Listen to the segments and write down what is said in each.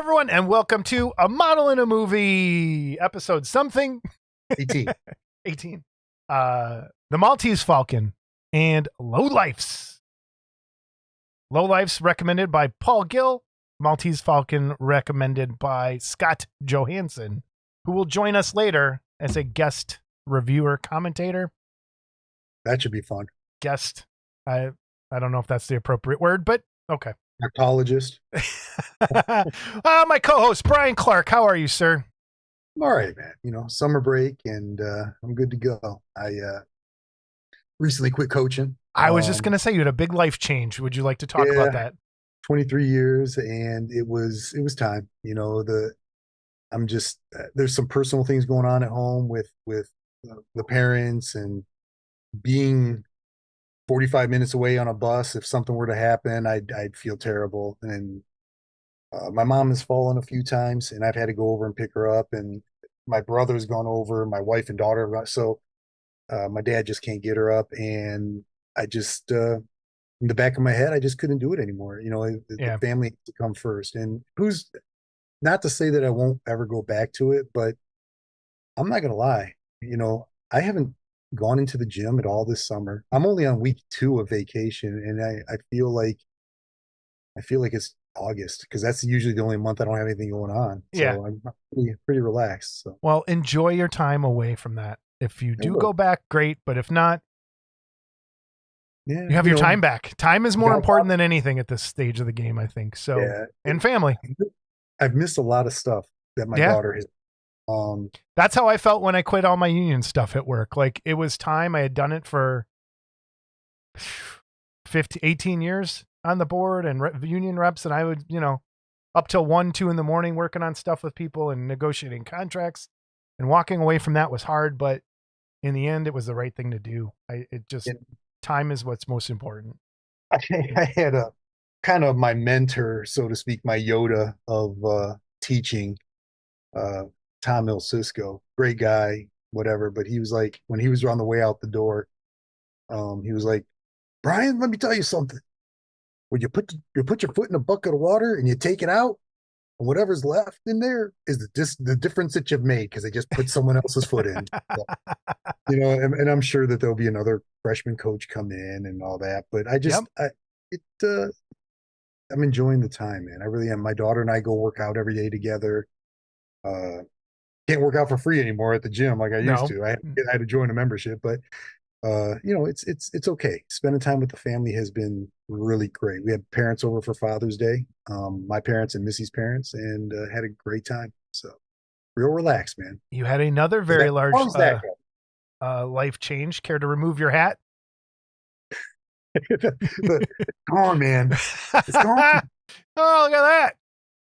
everyone, and welcome to A Model in a Movie, episode something 18. 18. The Maltese Falcon and Lowlifes. Lowlifes recommended by Paul Gill. Maltese Falcon recommended by Scott Johamsen, who will join us later as a guest reviewer commentator. That should be fun. Guest. I don't know if that's the appropriate word, but okay. Apologist. My co-host Brian Clark. How are you, sir? All right, man. Summer break, and I'm good to go. I recently quit coaching. I was just gonna say you had a big life change. Would you like to talk about that? 23 years, and it was time. I'm just there's some personal things going on at home with the parents, and being 45 minutes away on a bus. If something were to happen, I'd feel terrible. And my mom has fallen a few times, and I've had to go over and pick her up. And my brother's gone over, my wife and daughter. So my dad just can't get her up. And I just, in the back of my head, I just couldn't do it anymore. The family has to come first. And who's not to say that I won't ever go back to it, but I'm not going to lie. I haven't gone into the gym at all this summer. I'm only on week 2 of vacation, and I feel like it's August, because that's usually the only month I don't have anything going on. So I'm pretty relaxed. So. Well, enjoy your time away from that. If you do go back, great. But if not, you have your time back. Time is more important than anything at this stage of the game, I think. So, and family. I've missed a lot of stuff that my daughter has. That's how I felt when I quit all my union stuff at work. Like, it was time. I had done it for 18 years on the board and union reps. And I would, up till 1, 2 in the morning working on stuff with people and negotiating contracts, and walking away from that was hard, but in the end it was the right thing to do. Time is what's most important. I had a kind of my mentor, so to speak, my Yoda of teaching, Tom Cisco, great guy, whatever. But he was like, when he was on the way out the door, he was like, Brian, let me tell you something. When you put your foot in a bucket of water and you take it out, and whatever's left in there is the difference that you've made, because they just put someone else's foot in. So, and I'm sure that there'll be another freshman coach come in and all that. But I'm enjoying the time, man. I really am. My daughter and I go work out every day together. Can't work out for free anymore at the gym like I used to. I had to join a membership, but it's okay. Spending time with the family has been really great. We had parents over for Father's Day, my parents and Missy's parents, and had a great time. So real relaxed, man. You had another very large life change. Care to remove your hat? Come on, man. It's gone. Oh, look at that.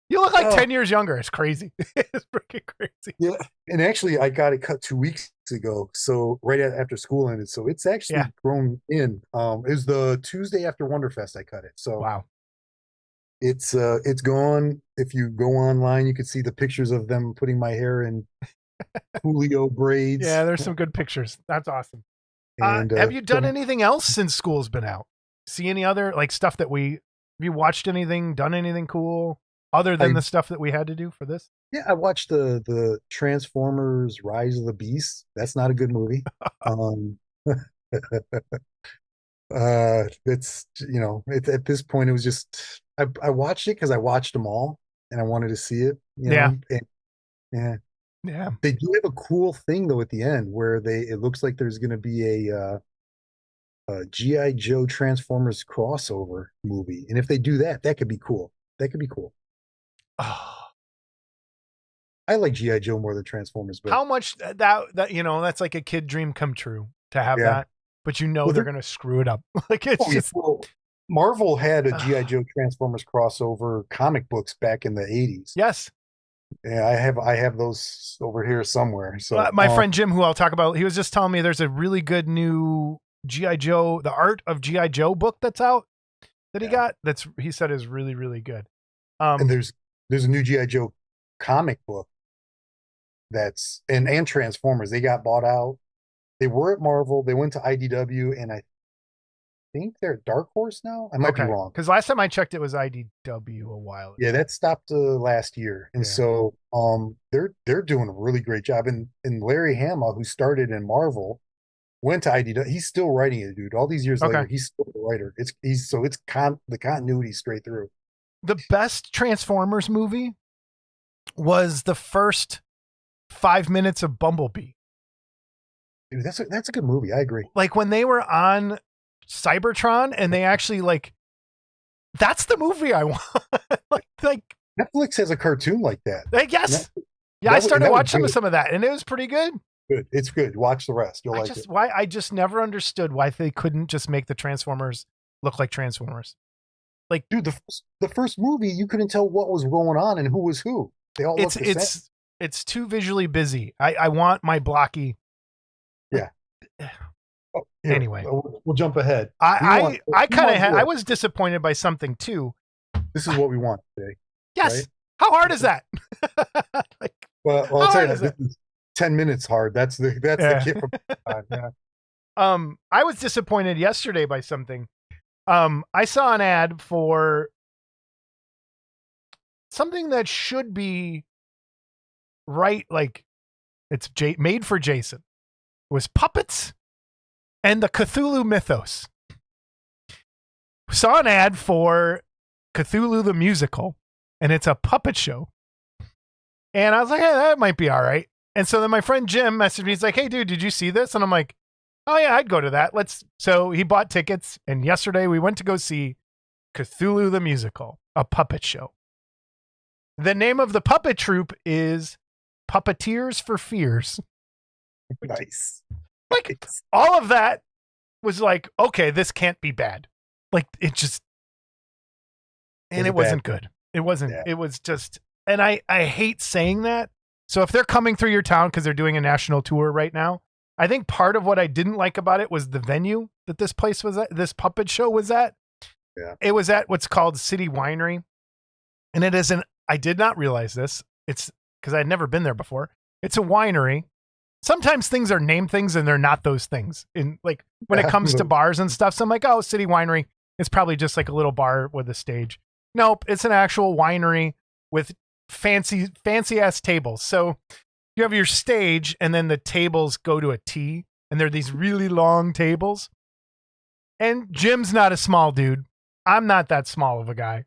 You look like 10 years younger. It's crazy. It's freaking crazy. Yeah. And actually, I got it cut 2 weeks ago. So right after school ended. So it's actually grown in. It was the Tuesday after Wonderfest I cut it. So wow. It's gone. If you go online, you can see the pictures of them putting my hair in Julio braids. Yeah, there's some good pictures. That's awesome. And have you done anything else since school's been out? See any other stuff that have you watched anything, done anything cool? Other than the stuff that we had to do for this? Yeah, I watched the Transformers Rise of the Beast. That's not a good movie. It's at this point, it was just I watched it because I watched them all and I wanted to see it. Yeah. They do have a cool thing though at the end where it looks like there's going to be a G.I. Joe Transformers crossover movie, and if they do that, that could be cool. That could be cool. Oh. I like G.I. Joe more than Transformers, but how much that's like a kid dream come true to have that, but they're going to screw it up. Like Marvel had a G.I. Joe Transformers crossover comic books back in the 80s. Yes. Yeah, I have those over here somewhere. So my friend Jim, who I'll talk about, he was just telling me there's a really good new G.I. Joe, the Art of G.I. Joe book that's out that he got. He said is really, really good. And there's a new G.I. Joe comic book and Transformers. They got bought out. They were at Marvel. They went to IDW, and think they're at Dark Horse now. I might be Okay, wrong. because last time I checked, it was IDW a while Yeah, ago. that stopped last year, and Yeah. so they're doing a really great job. And Larry Hama, who started in Marvel, went to IDW. He's still writing it, dude. All these years Okay. later, he's still the writer. It's the continuity straight through. The best Transformers movie was the first 5 minutes of Bumblebee. Dude, that's a good movie. I agree. Like when they were on Cybertron and they actually like, that's the movie I want. like, Netflix has a cartoon like that. yes. And Yeah, that I was- started that was watching good. some of that and it was pretty good. Good. It's good. Watch the rest. You'll like it. I just never understood why they couldn't just make the Transformers look like Transformers. Like, Dude, the first movie, you couldn't tell what was going on and who was who. They all looked the same. it's too visually busy. I want my blocky. Yeah. Oh, here, Anyway. we'll jump ahead. I was disappointed by something too. This is what we want today. Yes. Right? How hard is that? Like, Well, I'll how tell hard you, is this is 10 minutes hard. That's the kid from yeah. I was disappointed yesterday by something. I saw an ad for something that should be right, like it's made for Jason. It was puppets and the Cthulhu mythos. Saw an ad for Cthulhu the musical, and it's a puppet show. And I was like, hey, that might be all right. And so then my friend Jim messaged me. He's like, hey, dude, did you see this? And I'm like, oh, yeah, I'd go to that. So he bought tickets. And yesterday we went to go see Cthulhu the musical, a puppet show. The name of the puppet troupe is Puppeteers for Fears. Nice. Like, all of that was like, okay, this can't be bad. Like, it just, and it wasn't good. It wasn't, Yeah. It was just, and I hate saying that. So if they're coming through your town because they're doing a national tour right now, I think part of what I didn't like about it was the venue that this place was at, this puppet show was at. Yeah. It was at what's called City Winery. And it isn't, I did not realize this. It's because I'd never been there before. It's a winery. Sometimes things are named things and they're not those things. In like when it comes to bars and stuff. So I'm like, oh, City Winery. It's probably just like a little bar with a stage. Nope, it's an actual winery with fancy ass tables. So you have your stage and then the tables go to a T and they're these really long tables. And Jim's not a small dude. I'm not that small of a guy.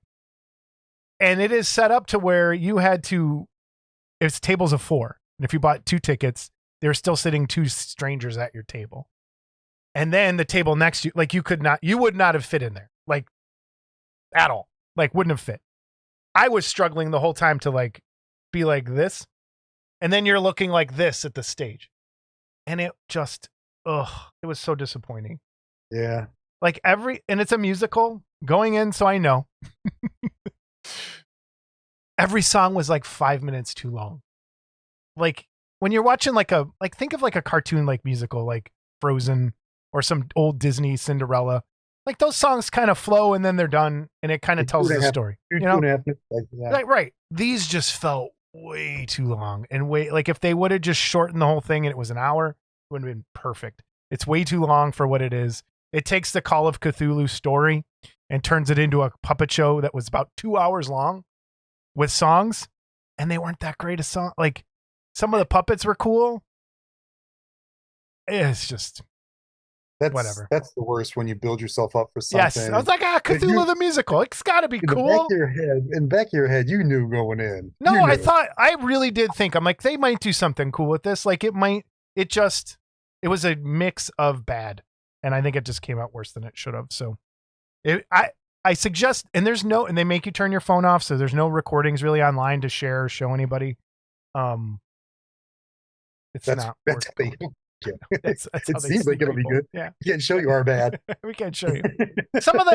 And it is set up to where you had to, it's tables of 4. And if you bought 2 tickets, they're still sitting 2 strangers at your table. And then the table next to you, like you would not have fit in there, like at all, like wouldn't have fit. I was struggling the whole time to like be like this. And then you're looking like this at the stage. And it just, it was so disappointing. Yeah. Like and it's a musical going in. So I know every song was like 5 minutes too long. Like when you're watching think of like a cartoon, like musical, like Frozen or some old Disney Cinderella, like those songs kind of flow and then they're done and it kind of tells the story. You know? Right. These just felt way too long and like if they would have just shortened the whole thing and it was an hour, it would have been perfect. It's way too long for what it is. It takes the Call of Cthulhu story and turns it into a puppet show that was about 2 hours long with songs, and they weren't that great a song. Like some of the puppets were cool. It's just whatever. That's the worst when you build yourself up for something. Yes, I was like, Cthulhu the musical. It's got to be cool. In the back of your head, you knew going in. No, I really did think. I'm like, they might do something cool with this. Like it was a mix of bad. And I think it just came out worse than it should have. So I suggest, and they make you turn your phone off. So there's no recordings really online to share or show anybody. It's not. That's it seems like it'll be good. Yeah. We can't show you our bad. We can't show you.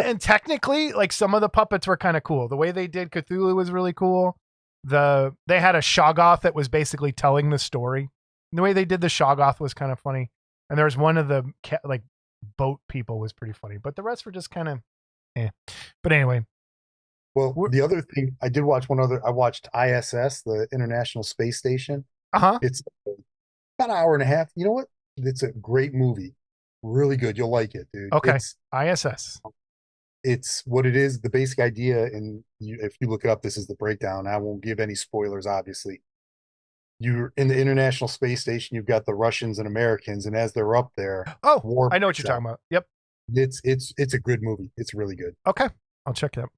And technically, like some of the puppets were kind of cool. The way they did Cthulhu was really cool. They had a Shoggoth that was basically telling the story. And the way they did the Shoggoth was kind of funny. And there was one of the boat people was pretty funny, but the rest were just kind of But anyway. Well, the other thing, I watched ISS, the International Space Station. Uh-huh. It's about an hour and a half. You know what? It's a great movie. really good. You'll like it, dude. Okay. ISS. It's what it is. The basic idea, and if you look it up, this is the breakdown. I won't give any spoilers, obviously. You're in the International Space Station. You've got the Russians and Americans, and as they're up there, Oh, war I know what breaks you're out. talking about. Yep. It's a good movie. It's really good. Okay. I'll check it out.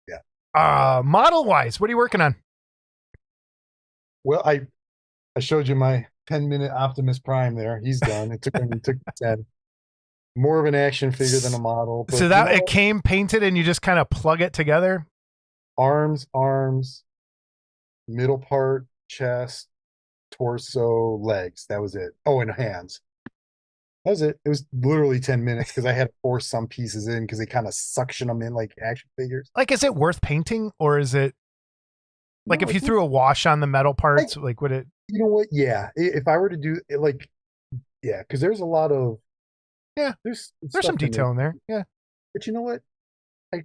Yeah. Model wise, what are you working on? Well, I showed you my 10-minute Optimus Prime there. He's done. It took 10. More of an action figure than a model. But So that it came painted and you just kind of plug it together? Arms, middle part, chest, torso, legs. That was it. Oh, and hands. That was it. It was literally 10 minutes because I had to force some pieces in because they kind of suction them in like action figures. Like, is it worth painting, or is it like, No, if you threw a wash on the metal parts, like, would it? You know what? Yeah. If I were to do it, like, yeah, because there's a lot of, Yeah, there's some detail in there. Yeah. But you know what? I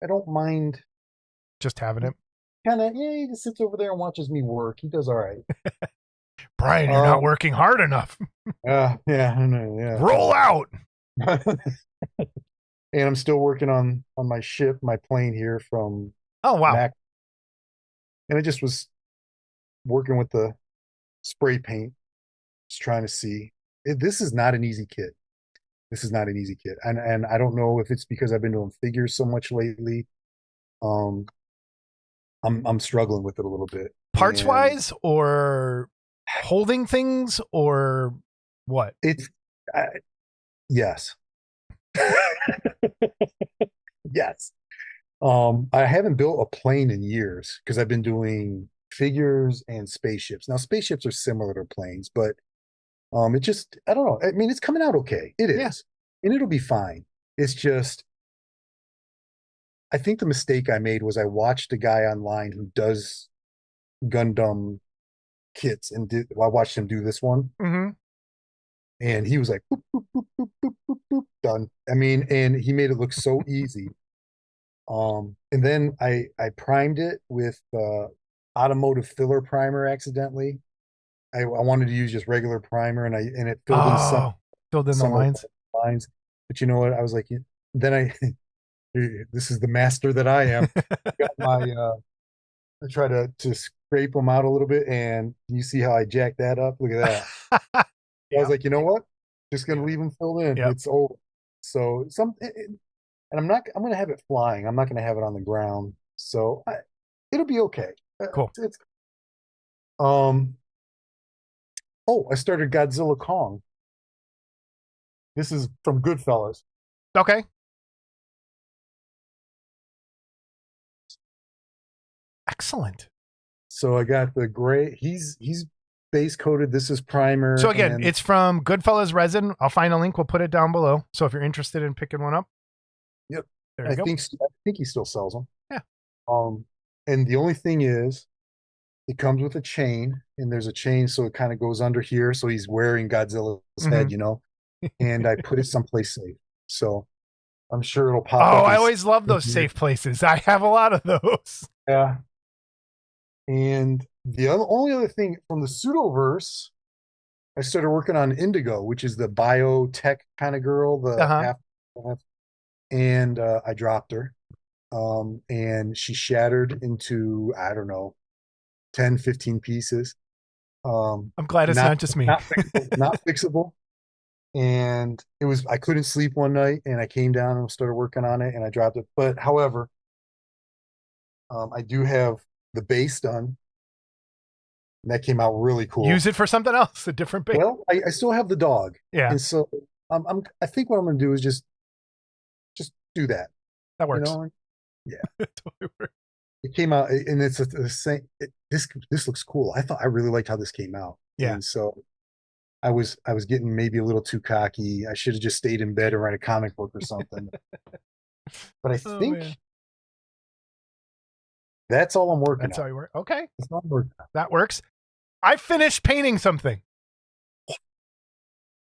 don't mind Just having it. kind of, yeah, he just sits over there and watches me work. He does all right. Brian, you're not working hard enough. Yeah, I know, yeah. Roll out. And I'm still working on my plane here from Oh, wow. Mac. And I just was working with the spray paint, just trying to see. This is not an easy kit. This is not an easy kit. And I don't know if it's because I've been doing figures so much lately. I'm struggling with it a little bit. Parts wise, or holding things, or what? It's yes. Yes. I haven't built a plane in years because I've been doing figures and spaceships. Now, spaceships are similar to planes, but it just, I don't know. I mean, it's coming out okay. It is. Yeah. And it'll be fine. It's just, I think the mistake I made was I watched a guy online who does Gundam kits, and I watched him do this one. Mm-hmm. And he was like, boop, boop, boop, boop, boop, boop, boop, done. I mean, and he made it look so easy. And then I primed it with automotive filler primer accidentally. I wanted to use just regular primer, and it filled in some the lines. But you know what? I was like, then this is the master that I am. Got my I try to scrape them out a little bit, and you see how I jacked that up? Look at that. I was like, you know what? Just gonna leave them filled in. It's over. So and I'm gonna have it flying. I'm not gonna have it on the ground. So it'll be okay. Cool. I started Godzilla Kong. This is from Goodfellas. Okay. Excellent. So I got the gray. He's base coated. This is primer. So again, it's from Goodfellas resin. I'll find a link. We'll put it down below. So if you're interested in picking one up. Yep. There you go. I think he still sells them. Yeah. And the only thing is, it comes with a chain, and there's a chain, so it kind of goes under here. So he's wearing Godzilla's head, you know. And I put it someplace safe. So I'm sure it'll pop up. Oh, I always love those safe places. I have a lot of those. Yeah. And the only other thing from the Pseudoverse, I started working on Indigo, which is the biotech kind of girl, the half, and I dropped her. And she shattered into, I don't know, 10, 15 pieces. I'm glad it's not just me. Not fixable. And I couldn't sleep one night, and I came down and started working on it, and I dropped it. But however, I do have the base done. And that came out really cool. Use it for something else, a different base. Well, I still have the dog. Yeah. And so I think what I'm gonna do is just do that. That works. You know? Yeah. Totally works. It came out, and it's the same. This looks cool. I really liked how this came out. Yeah. And so I was getting maybe a little too cocky. I should have just stayed in bed and read a comic book or something. But I think that's all I'm working on. That's how you work. Okay. That's all I'm working on. That works. I finished painting something.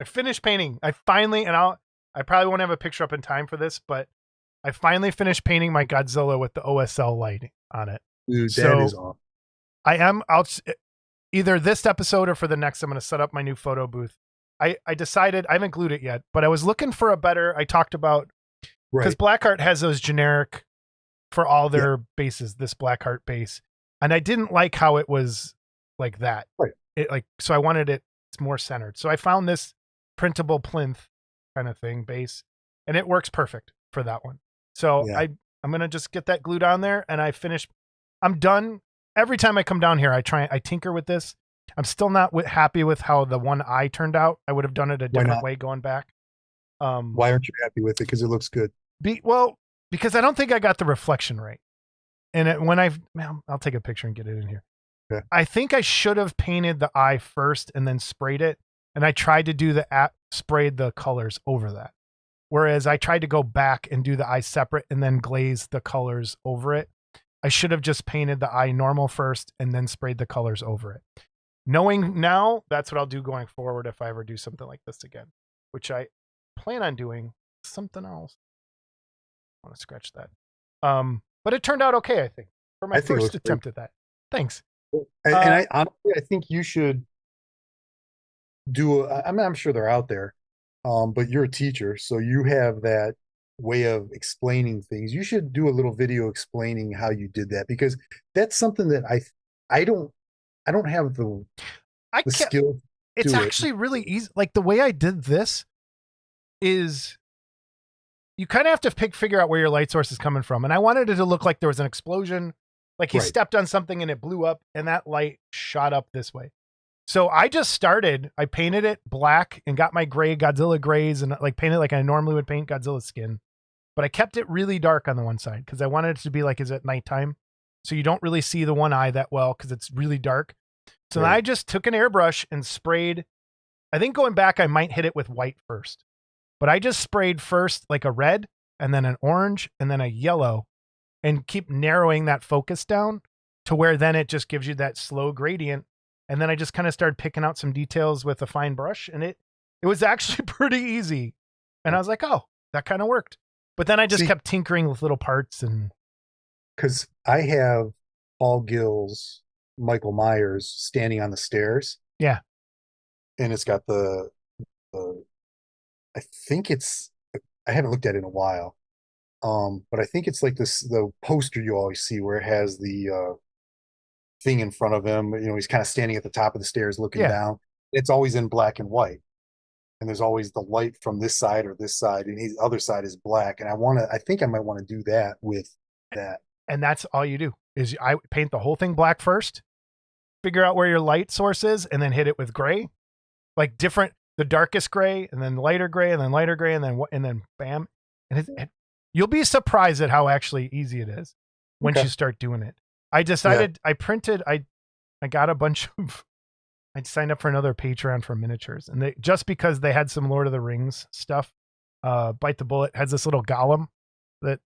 I finished painting. I probably won't have a picture up in time for this, but I finally finished painting my Godzilla with the OSL lighting on it. Dude, that is awesome. I'll either this episode or for the next, I'm going to set up my new photo booth I decided I haven't glued it yet, but I was looking for a better. I talked about because Right. Blackheart has those generic for all Yeah. their bases, this Blackheart base, and I didn't like how it was like that. Right. It like so I wanted it more centered. So I found this printable plinth kind of thing base, and it works perfect for that one. So Yeah. I'm gonna just get that glued on there, and I finished. I'm done. Every time I come down here, I tinker with this. I'm still not happy with how the one eye turned out. I would have done it a Why different not? way going back. Why aren't you happy with it? Because it looks good. Well, because I don't think I got the reflection right. And I'll take a picture and get it in here. Yeah. I think I should have painted the eye first and then sprayed it. And I tried to do sprayed the colors over that. Whereas I tried to go back and do the eye separate and then glaze the colors over it. I should have just painted the eye normal first and then sprayed the colors over it. Knowing now, that's what I'll do going forward if I ever do something like this again, which I plan on doing something else. I want to scratch that. But it turned out okay, I think, for my first attempt at that. Thanks. And I honestly, I think you should do. I mean, I'm sure they're out there, but you're a teacher, so you have that way of explaining things. You should do a little video explaining how you did that, because that's something that I don't have the skill. It's actually really easy. Like the way I did this is you kind of have to figure out where your light source is coming from. And I wanted it to look like there was an explosion, like he stepped on something and it blew up and that light shot up this way. So I painted it black and got my gray Godzilla grays and like painted like I normally would paint Godzilla skin. But I kept it really dark on the one side because I wanted it to be like, is it nighttime? So you don't really see the one eye that well because it's really dark. So then I just took an airbrush and sprayed. I think going back, I might hit it with white first. But I just sprayed first like a red and then an orange and then a yellow and keep narrowing that focus down to where then it just gives you that slow gradient. And then I just kind of started picking out some details with a fine brush and it was actually pretty easy. And I was like, oh, that kind of worked. But then I just kept tinkering with little parts and. Because I have Paul Gill's Michael Myers standing on the stairs. Yeah. And it's got I think I haven't looked at it in a while. But I think it's like the poster you always see where it has the thing in front of him. You know, he's kind of standing at the top of the stairs looking down. It's always in black and white. And there's always the light from this side or this side, and the other side is black. And I think I might want to do that with that. And that's all you do is I paint the whole thing black first, figure out where your light source is, and then hit it with gray, like the darkest gray, and then lighter gray, and then lighter gray, and then bam. And you'll be surprised at how actually easy it is once you start doing it. I decided I got a bunch of. I signed up for another Patreon for miniatures, and just because they had some Lord of the Rings stuff. Bite the Bullet has this little golem that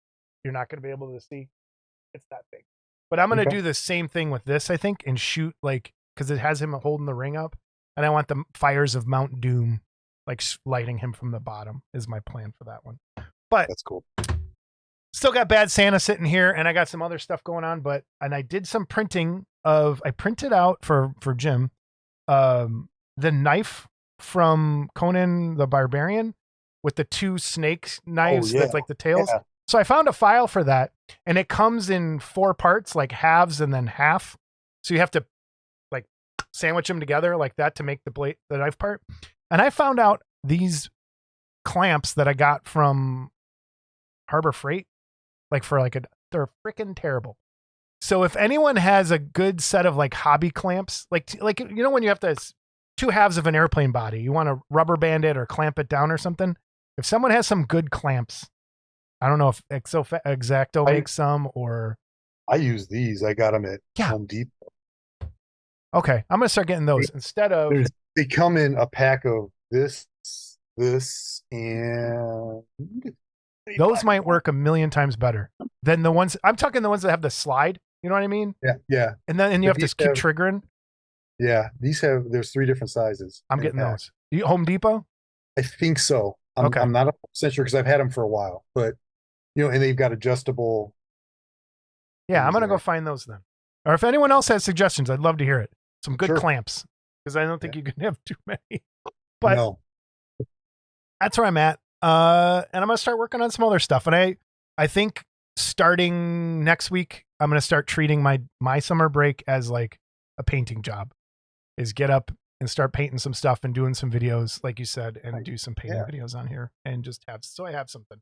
you're not going to be able to see. It's that big. But I'm going to do the same thing with this, I think, and shoot because it has him holding the ring up, and I want the fires of Mount Doom like lighting him from the bottom is my plan for that one. But that's cool. Still got Bad Santa sitting here, and I got some other stuff going on. And I did some printing I printed out for Jim the knife from Conan the Barbarian with the two snake knives that's like the tails. Yeah. So I found a file for that, and it comes in 4 parts, like halves and then half. So you have to like sandwich them together like that to make the knife part. And I found out these clamps that I got from Harbor Freight, they're freaking terrible. So if anyone has a good set of like hobby clamps, like you know when you have 2 halves of an airplane body, you want to rubber band it or clamp it down or something. If someone has some good clamps, I don't know if X-Acto makes some or. I use these. I got them at Home Depot. Okay, I'm gonna start getting those instead of. They come in a pack of this, and. Those might work a million times better than the ones I'm talking. The ones that have the slide. You know what I mean? Yeah. And you have to keep triggering. Yeah, there's 3 different sizes. I'm getting those. Home Depot? I think so. I'm not 100% sure because I've had them for a while, but and they've got adjustable. Yeah, I'm gonna go find those then. Or if anyone else has suggestions, I'd love to hear it. Some good clamps because I don't think you can have too many. But No. that's where I'm at. And I'm gonna start working on some other stuff. And I think starting next week, I'm gonna start treating my summer break as like a painting job. Is get up and start painting some stuff and doing some videos, like you said, and do some painting Yeah. videos on here and just have so I have something.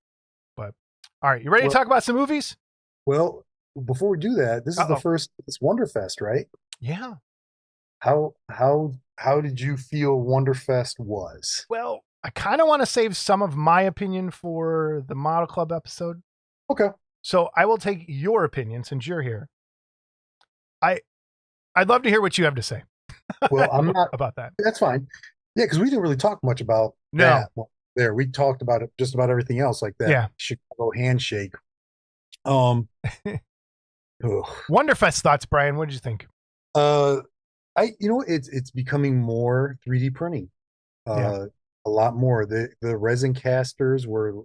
But all right, you ready to Well, talk about some movies? well, before we do that, this is the Uh-oh. first it's Wonderfest, right? Yeah. How did you feel Wonderfest was? Well, I kind of want to save some of my opinion for the Model Club episode. Okay. So I will take your opinion since you're here. I'd love to hear what you have to say Well, I'm not. about that. That's fine. Yeah, because we didn't really talk much about No. that there. We talked about it, just about everything else, like that Yeah. Chicago handshake. Um, ugh. Wonderfest thoughts, Brian. What did you think? uh, it's becoming more 3D printing. Yeah. A lot more. The resin casters were,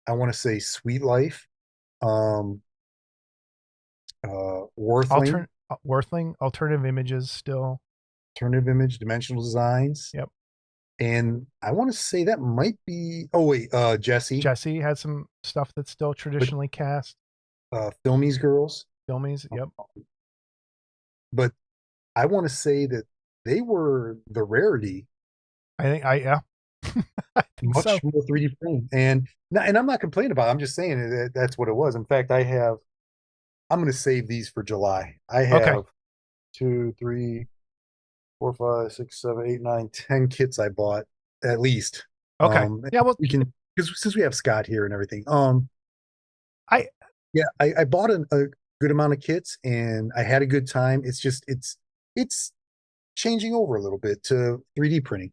I want to say, Sweet Life, um, Worthling, Worthling, alternative images still. Alternative Image, Dimensional Designs. Yep. And I want to say that might be, oh wait, Jesse, Jesse had some stuff that's still but traditionally cast. Filmies Girls. Filmies. Yep. But I want to say that they were the rarity, Yeah. I think much so. more 3D printing. And I'm not complaining about it. I'm just saying that's what it was. In fact, I'm going to save these for July. I Okay. have 2, 3, 4, 5, 6, 7, 8, 9, 10 kits I bought at least. Okay. Yeah. Well, We can, because since we have Scott here and everything, I yeah, I bought a good amount of kits and I had a good time. It's just it's changing over a little bit to 3D printing.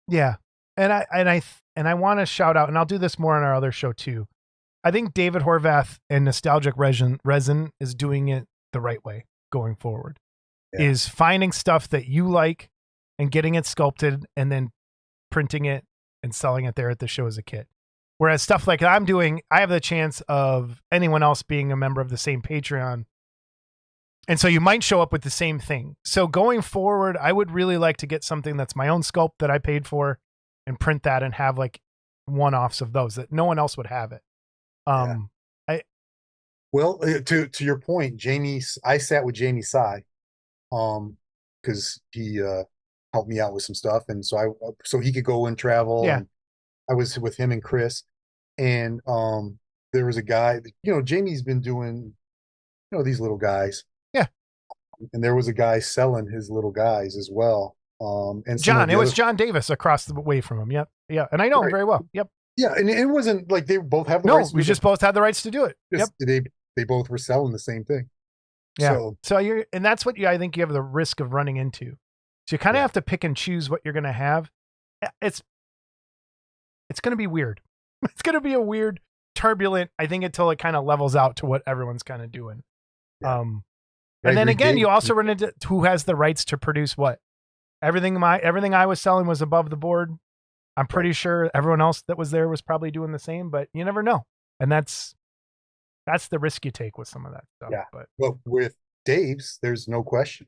yeah, and I want to shout out, and I'll do this more on our other show too. I think David Horvath and Nostalgic Resin is doing it the right way going forward. Yeah. Is finding stuff that you like and getting it sculpted and then printing it and selling it there at the show as a kit. Whereas stuff like I'm doing, I have the chance of anyone else being a member of the same Patreon. And so you might show up with the same thing. So going forward, I would really like to get something that's my own sculpt that I paid for and print that and have like one-offs of those that no one else would have it. Yeah. Well, to your point, I sat with Jamie Sy, because he helped me out with some stuff, and so he could go and travel, Yeah. and I was with him and Chris, and there was a guy, Jamie's been doing, these little guys, Yeah. and there was a guy selling his little guys as well, and some of John, the it was other, John Davis across the way from him. Yep. Yeah. And I know him right. very well. Yep. Yeah, and it wasn't like they both have the No, rights to we do just both had the rights to do it. Yep. just they both were selling the same thing. Yeah. So And that's what I think you have the risk of running into. So you kind of have to pick and choose what you're going to have. It's going to be weird. It's going to be a weird, turbulent, I think, until it kind of levels out to what everyone's kind of doing. Yeah. And then again, you also run into who has the rights to produce what. Everything I was selling was above the board. I'm pretty sure everyone else that was there was probably doing the same, but you never know. And that's the risk you take with some of that stuff. Yeah. But with Dave's, there's no question.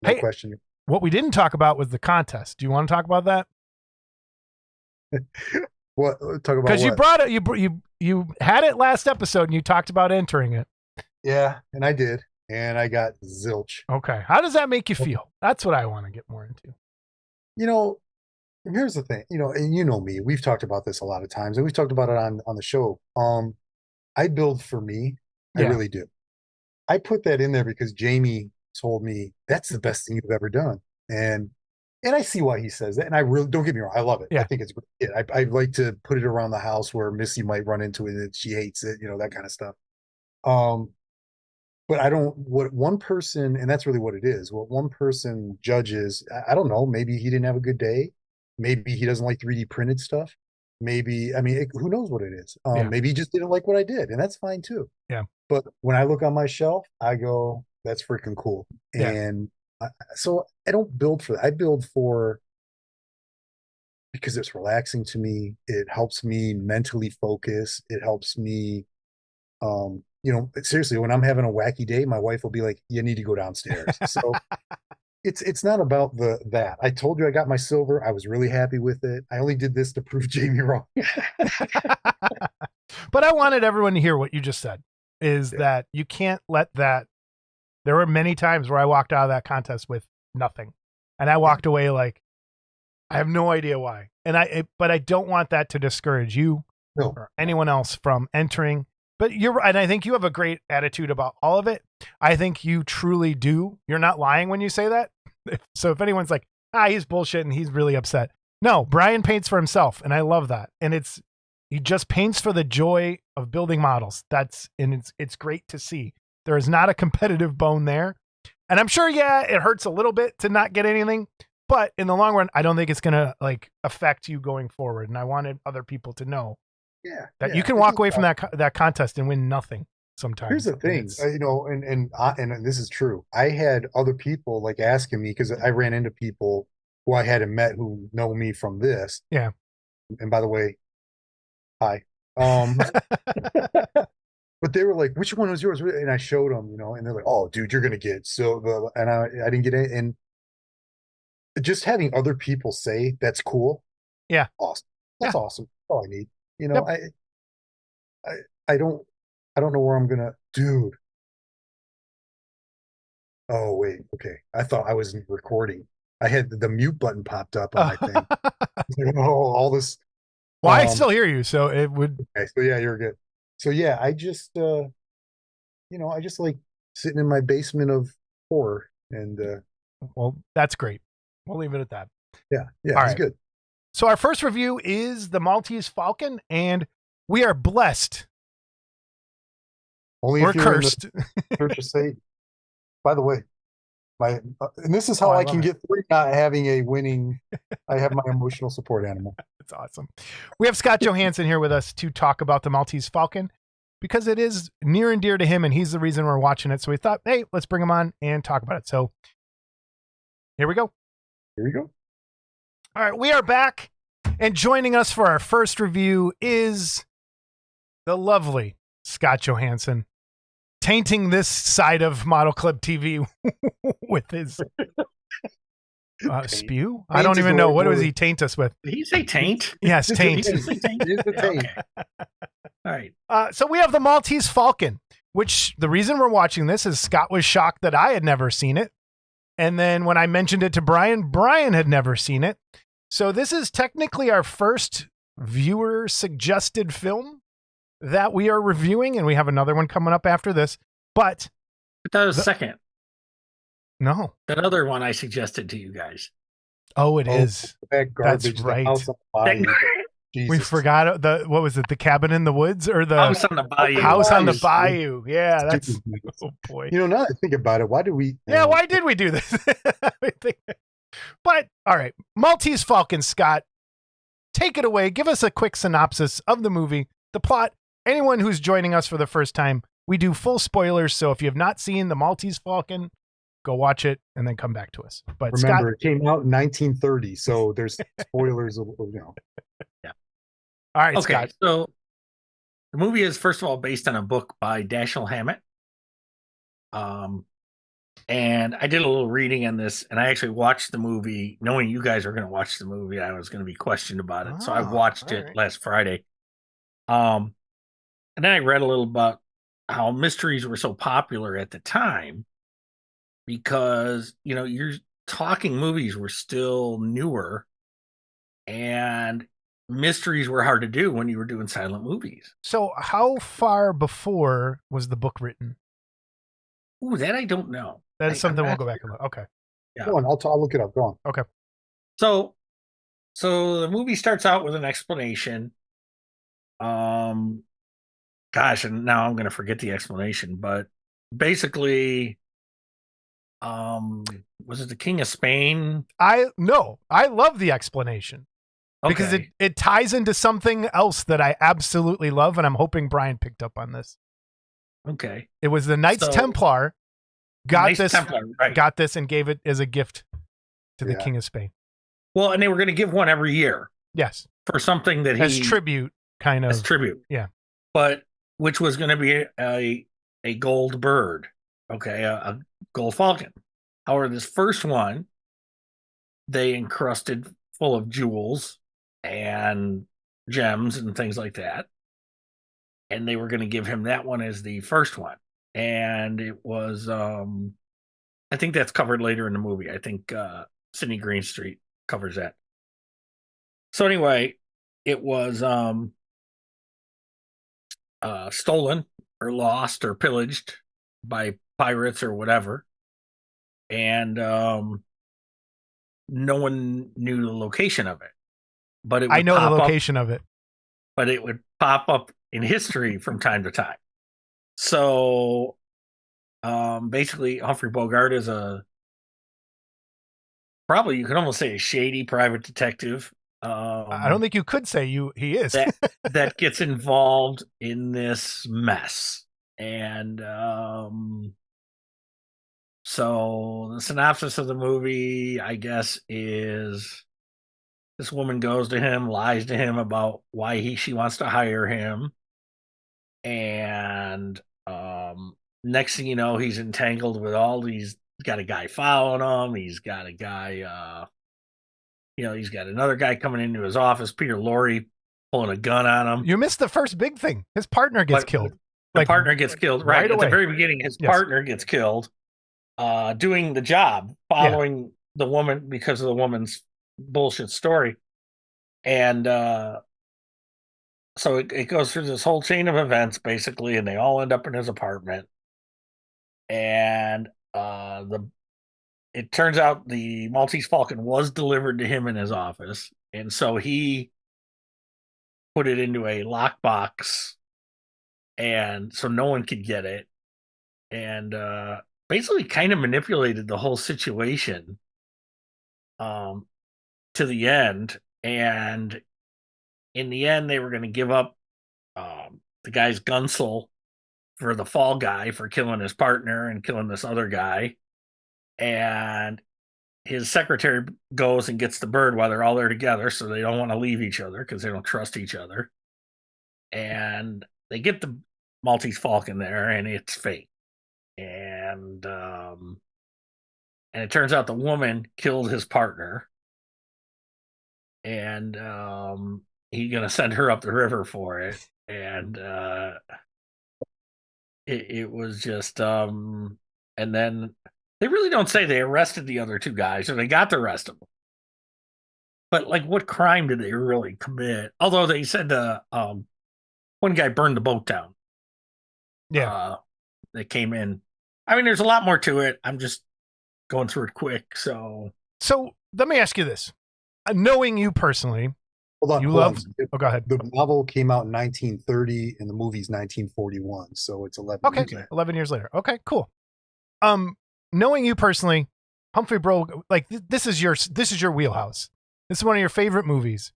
Hey, question. What we didn't talk about was the contest. Do you want to talk about that? What talk about? Because you brought it, you had it last episode, and you talked about entering it. Yeah, and I did, and I got zilch. Okay, how does that make you feel? That's what I want to get more into. Here's the thing. And you know me. We've talked about this a lot of times, and we've talked about it on the show. I build for me. Yeah. I really do. I put that in there because Jamie told me that's the best thing you've ever done, and I see why he says that. And I really, don't get me wrong, I love it. Yeah. I think it's great. Yeah, I like to put it around the house where Missy might run into it and she hates it, that kind of stuff. But I don't, what one person, and that's really what it is, what one person judges, I don't know, maybe he didn't have a good day. Maybe he doesn't like 3D printed stuff. Maybe, who knows what it is? Yeah. Maybe he just didn't like what I did, and that's fine too. Yeah. But when I look on my shelf, I go, that's freaking cool. Yeah. And so I don't build for that. I build because it's relaxing to me. It helps me mentally focus. It helps me, seriously, when I'm having a wacky day, my wife will be like, you need to go downstairs. So it's not about that. I told you I got my silver. I was really happy with it. I only did this to prove Jamie wrong. But I wanted everyone to hear what you just said, is Yeah. that you can't let that. There were many times where I walked out of that contest with nothing, and I walked away like, I have no idea why. But I don't want that to discourage you No. or anyone else from entering. But and I think you have a great attitude about all of it. I think you truly do. You're not lying when you say that. So if anyone's like, he's bullshit and he's really upset. No, Brian paints for himself, and I love that. And he just paints for the joy of building models. It's great to see. There is not a competitive bone there. And I'm sure, it hurts a little bit to not get anything, but in the long run, I don't think it's going to like affect you going forward. And I wanted other people to know that you can walk away from that contest and win nothing sometimes. Here's the thing, and this is true. I had other people like asking me, because I ran into people who I hadn't met who know me from this. Yeah. And by the way, hi. But they were like, which one was yours? And I showed them, and they're like, oh, dude, you're going to get so, and I didn't get it. And just having other people say that's cool. Yeah. Awesome. That's awesome. That's all I need. Yep. I don't know where I'm going to, dude. Oh, wait. Okay. I thought I was recording. I had the mute button popped up on my thing. Like, all this. Well, I still hear you. So it would. Okay, so yeah, you're good. So yeah, I just, I just like sitting in my basement of horror, and well, that's great. We'll leave it at that. Yeah, it's right. good. So our first review is the Maltese Falcon, and we are blessed. Only or if you're cursed. In the Church of Satan. By the way, and this is how I can get through not having a winning. I have my emotional support animal. That's awesome. We have Scott Johamsen here with us to talk about the Maltese Falcon, because it is near and dear to him, and he's the reason we're watching it. So we thought, hey, let's bring him on and talk about it. So here we go. Here we go. All right, we are back, and joining us for our first review is the lovely Scott Johamsen, tainting this side of Model Club TV with his spew. I don't even know. What does he taint us with? Did he say taint? Yes, taint. It is the taint. Okay. All right. So we have the Maltese Falcon, which the reason we're watching this is Scott was shocked that I had never seen it. And then when I mentioned it to Brian, Brian had never seen it. So this is technically our first viewer suggested film that we are reviewing, and we have another one coming up after this. But that was second. No, that other one I suggested to you guys. Oh, it is. That garbage. That's right. We forgot what was it? The Cabin in the Woods, or the House on the Bayou? House on the Bayou. Yeah, that's. Oh boy. Now that I think about it, why did we? Yeah, why did we do this? But all right, Maltese Falcon, Scott, take it away. Give us a quick synopsis of the movie, the plot. Anyone who's joining us for the first time, we do full spoilers. So if you have not seen the Maltese Falcon, go watch it and then come back to us. But remember, Scott, it came out in 1930, so there's spoilers. Yeah. All right, okay, Scott. So the movie is, first of all, based on a book by Dashiell Hammett. And I did a little reading on this, and I actually watched the movie knowing you guys were going to watch the movie. I was going to be questioned about it. So I watched it last Friday. And then I read a little about how mysteries were so popular at the time, because, you're talking movies were still newer, and mysteries were hard to do when you were doing silent movies. So how far before was the book written? Ooh, that I don't know. That is something we'll go back and look. Okay. Yeah. Go on, I'll look it up. Go on. Okay. So the movie starts out with an explanation. Gosh, and now I'm going to forget the explanation, but basically, was it the King of Spain? I love the explanation because it ties into something else that I absolutely love, and I'm hoping Brian picked up on this. Okay. It was the Knights Templar got this and gave it as a gift to the King of Spain. Well, and they were going to give one every year. Yes. For something that as tribute, kind of. As tribute. Yeah. But which was going to be a gold bird. Okay. A gold falcon. However, this first one, they encrusted full of jewels and gems and things like that. And they were going to give him that one as the first one. And it was, I think that's covered later in the movie. I think Sidney Greenstreet covers that. So anyway, it was stolen or lost or pillaged by pirates or whatever. And no one knew the location of it. But it would I know the pop location up, of it. but it would pop up in history from time to time. So basically, Humphrey Bogart is probably, you could almost say, a shady private detective. I don't think you could say he is. that gets involved in this mess. And so the synopsis of the movie, I guess, is this woman goes to him, lies to him about why she wants to hire him. And next thing you know, he's entangled with all these. He's got a guy following him. He's got a guy, he's got another guy coming into his office, Peter Lorre, pulling a gun on him. You missed the first big thing. His partner gets killed. The partner gets killed. Right at away. the very beginning, his partner gets killed doing the job, following the woman because of the woman's bullshit story. And so it goes through this whole chain of events, basically, and they all end up in his apartment. And it turns out the Maltese Falcon was delivered to him in his office, and so he put it into a lockbox, and so no one could get it, and basically kind of manipulated the whole situation to the end. And in the end, they were going to give up the guy's gunsel for the fall guy for killing his partner and killing this other guy. And his secretary goes and gets the bird while they're all there together, so they don't want to leave each other because they don't trust each other. And they get the Maltese Falcon there, and it's fake. And it turns out the woman killed his partner, and he's gonna send her up the river for it. And it was just and then they really don't say they arrested the other two guys or they got the rest of them. But like, what crime did they really commit? Although they said one guy burned the boat down. Yeah. That came in. I mean, there's a lot more to it. I'm just going through it quick. So let me ask you this. Knowing you personally, hold go ahead. The novel came out in 1930 and the movie's 1941. So it's 11 years later. 11 years later. Okay, cool. Knowing you personally, Humphrey Bogart, like this is your wheelhouse. This is one of your favorite movies.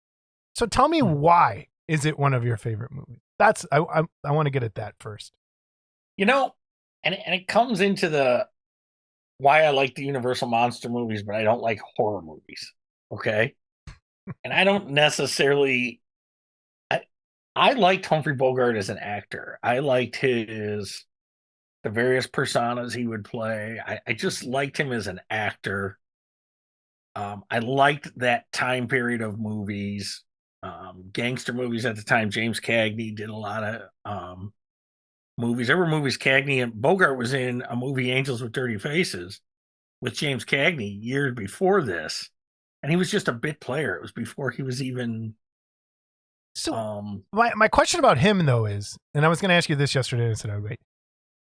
So tell me, why is it one of your favorite movies? That's I want to get at that first. And it comes into the why I like the Universal monster movies, but I don't like horror movies. Okay. And I don't necessarily, I liked Humphrey Bogart as an actor. I liked the various personas he would play. I just liked him as an actor. I liked that time period of movies, gangster movies at the time. James Cagney did a lot of movies. There were movies Cagney and Bogart was in a movie, Angels with Dirty Faces, with James Cagney years before this. And he was just a bit player. It was before he was even. So my question about him though is, and I was going to ask you this yesterday, and I said, "Oh wait,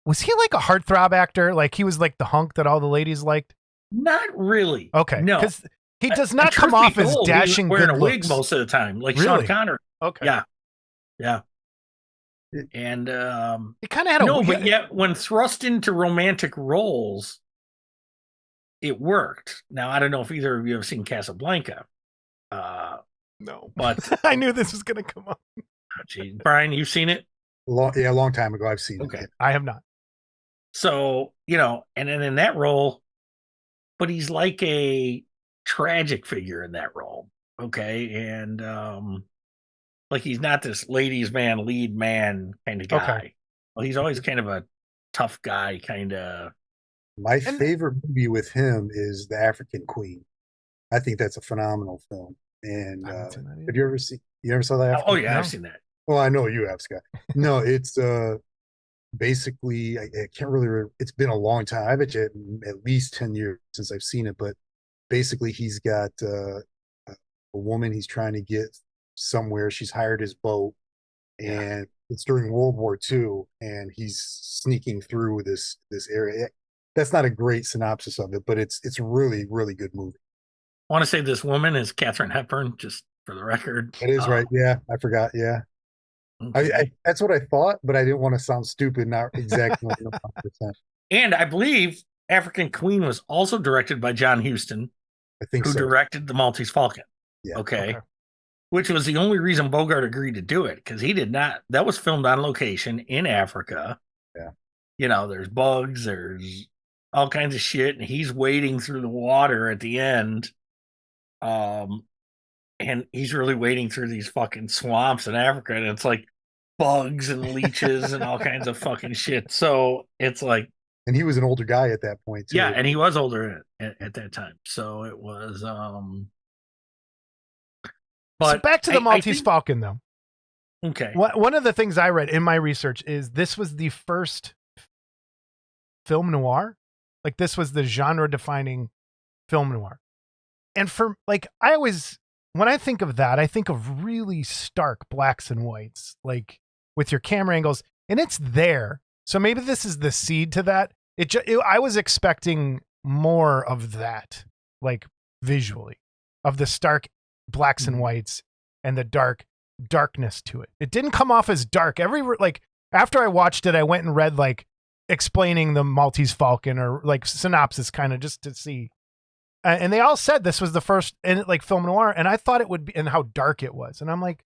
was he like a heartthrob actor? Like he was like the hunk that all the ladies liked?" Not really. Okay, no, because he does not come off as dashing, wearing good a wig looks most of the time, like really? Sean Connery. Okay, yeah. And he kind of had but yet when thrust into romantic roles, it worked. Now, I don't know if either of you have seen Casablanca. No, but I knew this was going to come up. Geez. Brian, you've seen it? A long time ago. I've seen it. I have not. So, and then in that role, but he's like a tragic figure in that role. Okay. And like he's not this ladies' man, lead man kind of guy. Okay. Well, he's always kind of a tough guy, kind of My favorite movie with him is The African Queen. I think that's a phenomenal film. And have you ever saw The African Oh Queen? yeah, No. I've seen that. Well, I know you have, Scott. No, it's basically, I can't really, it's been a long time. I bet you at least 10 years since I've seen it, but basically he's got a woman he's trying to get somewhere. She's hired his boat, and it's during World War II, and he's sneaking through this area. That's not a great synopsis of it, but it's really, really good movie. I want to say this woman is Katharine Hepburn, just for the record. That is right. Yeah, I forgot. Yeah. Okay. I that's what I thought, but I didn't want to sound stupid, not exactly 100%. And I believe African Queen was also directed by John Huston, I think who so. directed The Maltese Falcon. Yeah. Okay. Which was the only reason Bogart agreed to do it, because he did not. That was filmed on location in Africa. Yeah. You know, there's bugs, there's all kinds of shit, and he's wading through the water at the end. And he's really wading through these fucking swamps in Africa, and it's like bugs and leeches and all kinds of fucking shit. So it's like, And he was an older guy at that point too. yeah, and he was older at that time. So it was but so back to the Maltese Falcon though. Okay. One of the things I read in my research is this was the first film noir. Like this was the genre defining film noir. And for like, when I think of that, I think of really stark blacks and whites, like with your camera angles, and it's there. So maybe this is the seed to that. I was expecting more of that, like visually, of the stark blacks and whites and the darkness to it. It didn't come off as dark. Like after I watched it, I went and read like explaining the Maltese Falcon or like synopsis kind of just to see. And they all said this was the first like film noir, and I thought it would be, and how dark it was. And I'm like,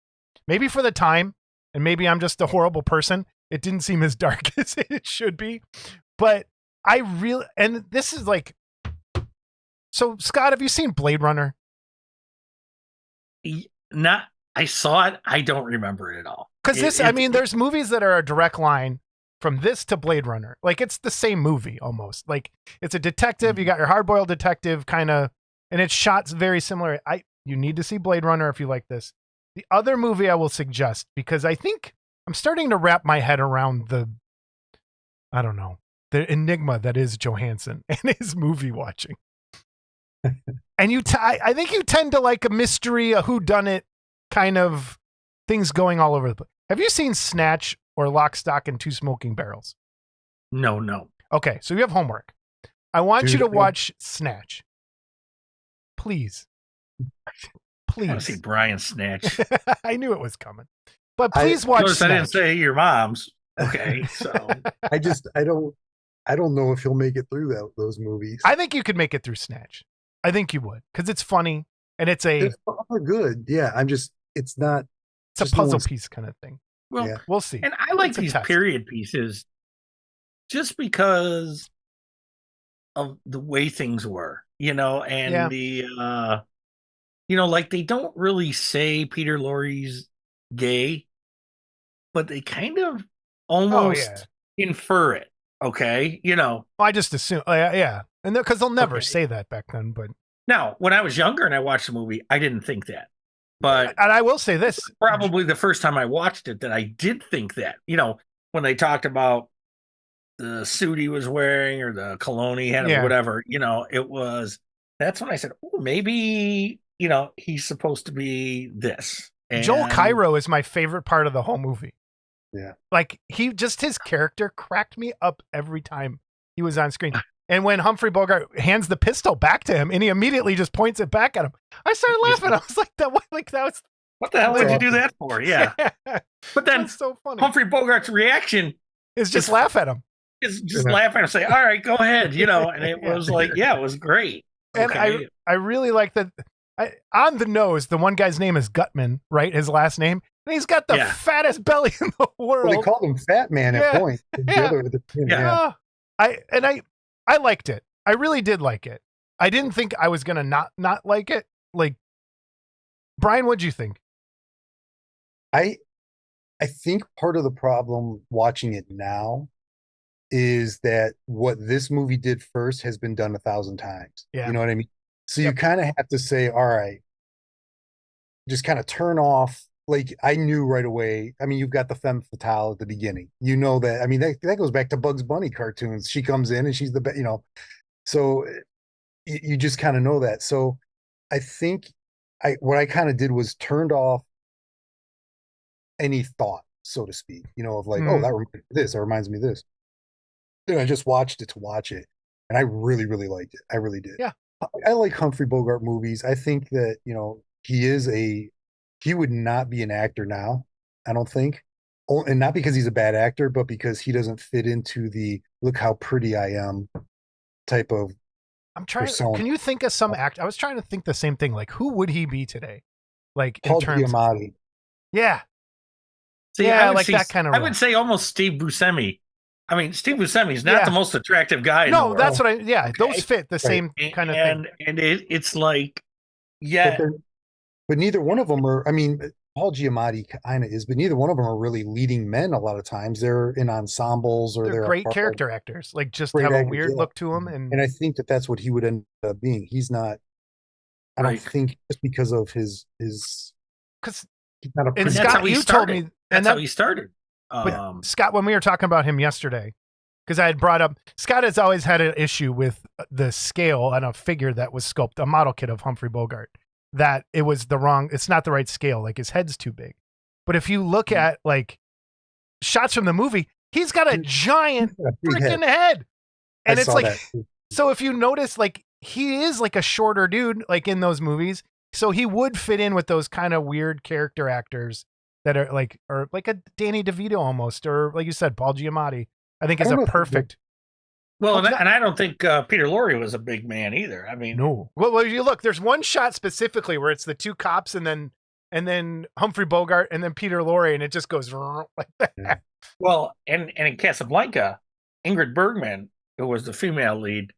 maybe for the time, and maybe I'm just a horrible person, it didn't seem as dark as it should be. But and this is like, so Scott, have you seen Blade Runner? I saw it. I don't remember it at all. Because there's movies that are a direct line from this to Blade Runner. Like it's the same movie almost. Like it's a detective. You got your hard-boiled detective kind of, and it's shot very similar. You need to see Blade Runner if you like this. The other movie I will suggest, because I think I'm starting to wrap my head around the enigma that is Johamsen and his movie watching. And I think you tend to like a mystery, a whodunit kind of things going all over the place. Have you seen Snatch or Lock, Stock, and Two Smoking Barrels? No. Okay, so you have homework. I want you to watch Snatch. Please. I want to see Brian Snatch. I knew it was coming. But please watch Snatch. I didn't say your mom's. Okay, so. I don't know if he'll make it through those movies. I think you could make it through Snatch. I think you would, because it's funny and it's good. Yeah, it's not. It's a puzzle piece kind of thing. Well, yeah. We'll see. And I like these period pieces just because of the way things were, and the, like they don't really say Peter Lorre's gay, but they kind of almost infer it. Okay. I just assume, yeah. And because they'll never say that back then, but. Now, when I was younger and I watched the movie, I didn't think that. But and I will say this, probably the first time I watched it that I did think that, when they talked about the suit he was wearing or the cologne he had or whatever, that's when I said, oh, maybe, he's supposed to be this. And Joel Cairo is my favorite part of the whole movie. Yeah. Like his character cracked me up every time he was on screen. And when Humphrey Bogart hands the pistol back to him and he immediately just points it back at him, I started laughing. I was like, that was what the hell would you do that for? Yeah. But then so funny. Humphrey Bogart's reaction is just laugh at him. Is just laugh at him, say, all right, go ahead, and it was like, it was great. And I really like that. On the nose, the one guy's name is Gutman, right? His last name. And he's got the fattest belly in the world. Well, they called him Fat Man at points. I liked it. I really did like it. I didn't think I was gonna not like it. Like, Brian, what'd you think? I think part of the problem watching it now is that what this movie did first has been done 1,000 times. Yeah. You know what I mean? So Yep. you kind of have to say, all right, just kind of turn off. Like I knew right away. I mean, you've got the femme fatale at the beginning. You know that. I mean, that goes back to Bugs Bunny cartoons. She comes in and she's the best. You know, so you just kind of know that. So I think what I kind of did was turned off any thought, so to speak. You know, of like, oh, that reminds me of this. That reminds me of this. And I just watched it to watch it, and I really, really liked it. I really did. Yeah. I like Humphrey Bogart movies. I think that, you know, he would not be an actor now, I don't think. Oh, and not because he's a bad actor, but because he doesn't fit into the look how pretty I am type of I'm trying. persona. Can you think of some act? I was trying to think the same thing. Like, who would he be today? Like Paul in terms. Giamatti. Yeah. See, yeah, like that kind of. I would say almost Steve Buscemi. I mean, Steve Buscemi's not the most attractive guy. No, in the that's world. what I. Yeah, those fit the same kind of thing. And it's like, yeah. But neither one of them are. I mean, Paul Giamatti kind of is, but neither one of them are really leading men. A lot of times, they're in ensembles or they're great character actors. Like just have a weird look to them, and I think that's what he would end up being. He's not. I don't think just because of his because he's not a. And Scott, you told me that's how he started. But Scott, when we were talking about him yesterday, because I had brought up, Scott has always had an issue with the scale on a figure that was sculpted, a model kit of Humphrey Bogart, that it was it's not the right scale. Like his head's too big. But if you look at like shots from the movie, he's got a giant freaking head. And it's like, so if you notice, like he is like a shorter dude, like in those movies. So he would fit in with those kind of weird character actors that are like, or like a Danny DeVito almost, or like you said, Paul Giamatti, I think is a perfect. Well, and I don't think Peter Lorre was a big man either. I mean, no. Well, you look, there's one shot specifically where it's the two cops and then Humphrey Bogart and then Peter Lorre, and it just goes like that. Yeah. Well, and in Casablanca, Ingrid Bergman, who was the female lead,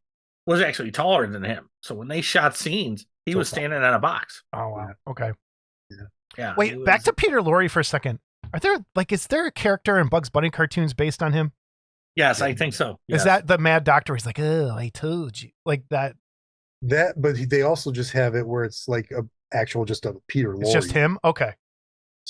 was actually taller than him. So when they shot scenes, he was standing on a box. Oh wow. Okay. Yeah. Wait, back to Peter Lorre for a second. Is there a character in Bugs Bunny cartoons based on him? Yes, I think so. Yes. Is that the Mad Doctor? He's like, oh, I told you, like that. But they also just have it where it's like just a Peter Lorre. It's just him. Okay.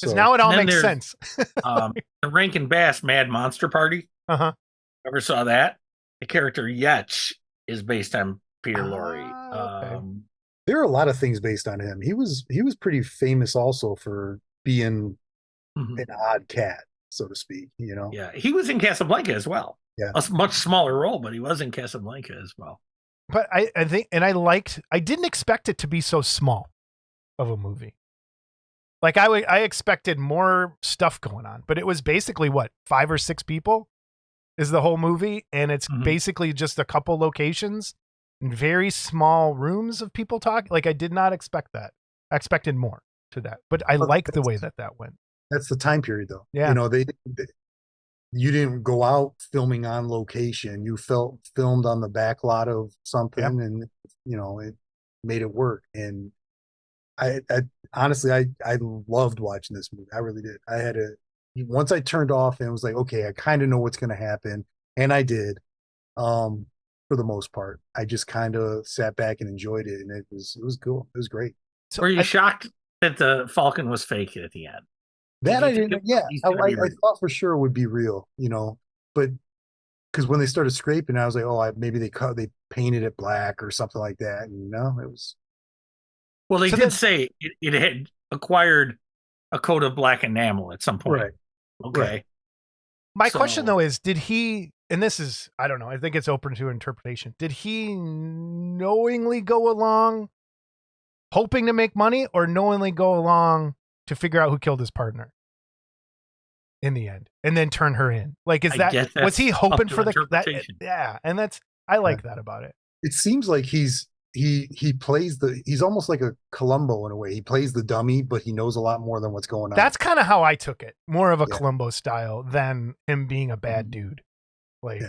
Because now it all makes sense. The Rankin Bass Mad Monster Party. Ever saw that? The character Yetch is based on Peter Lorre. Okay. There are a lot of things based on him. He was pretty famous also for being an odd cat, so to speak. You know. Yeah, he was in Casablanca as well. Yeah, a much smaller role, but he was in Casablanca as well. But I think, and I didn't expect it to be so small of a movie. Like I expected more stuff going on, but it was basically what, 5 or 6 people is the whole movie, and it's basically just a couple locations and very small rooms of people talking. Like I did not expect that. I expected more to that, but I like the way that went. That's the time period, though. Yeah, you know, you didn't go out filming on location. You filmed on the back lot of something, and you know it made it work. And I honestly I loved watching this movie. I really did. Once I turned off and was like, okay, I kind of know what's going to happen, and I did. For the most part, I just kind of sat back and enjoyed it, and it was cool. It was great. So were you shocked that the Falcon was fake at the end? That I didn't. Yeah, I thought for sure it would be real, you know, but because when they started scraping, I was like, oh, maybe they painted it black or something like that. And no, it was. Well, they did say it had acquired a coat of black enamel at some point. Right. Okay. Right. My question though is, did he? And this is, I don't know. I think it's open to interpretation. Did he knowingly go along, hoping to make money, or knowingly go along to figure out who killed his partner in the end, and then turn her in? Like, was he hoping for that? Yeah, and I like that about it. It seems like he plays he's almost like a Columbo in a way. He plays the dummy, but he knows a lot more than what's going on. That's kind of how I took it. More of a Columbo style than him being a bad dude. Like,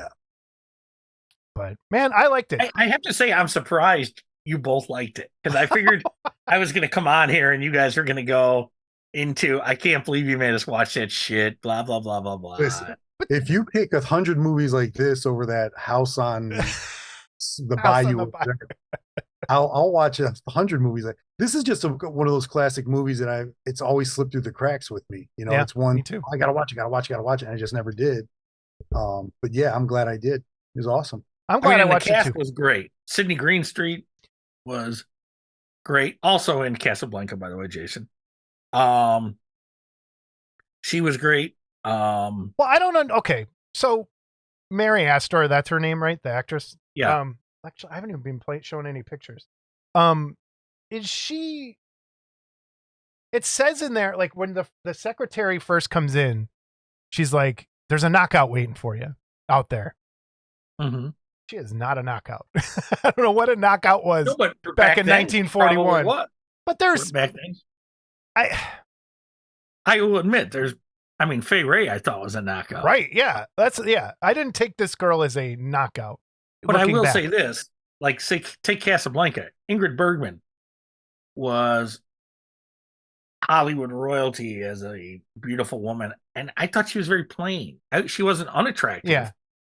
but man, I liked it. I have to say, I'm surprised you both liked it, because I figured I was going to come on here and you guys were going to go into, I can't believe you made us watch that shit, blah, blah, blah, blah, blah. Listen, if you pick 100 movies like this over that House on the House on Bayou, the Bayou. I'll watch 100 movies. Like this is just one of those classic movies that it's always slipped through the cracks with me. You know, Yeah, it's one me too. I gotta watch, and I just never did. But yeah, I'm glad I did. It was awesome. I'm glad I the watched it cast too. was great. Sydney Greenstreet was great. Also in Casablanca, by the way, Jason. She was great. Well, I don't know. Okay, so Mary Astor, that's her name, right? The actress. Yeah. Actually, I haven't even been showing any pictures. Is she? It says in there, like when the secretary first comes in, she's like, "There's a knockout waiting for you out there." Mm-hmm. She is not a knockout. I don't know what a knockout was No, but back in then, 1941. what? But there's Back then, I will admit, Fay Ray, I thought was a knockout. Right? Yeah, I didn't take this girl as a knockout. But I will say this: like, take Casablanca. Ingrid Bergman was Hollywood royalty as a beautiful woman, and I thought she was very plain. She wasn't unattractive, Yeah,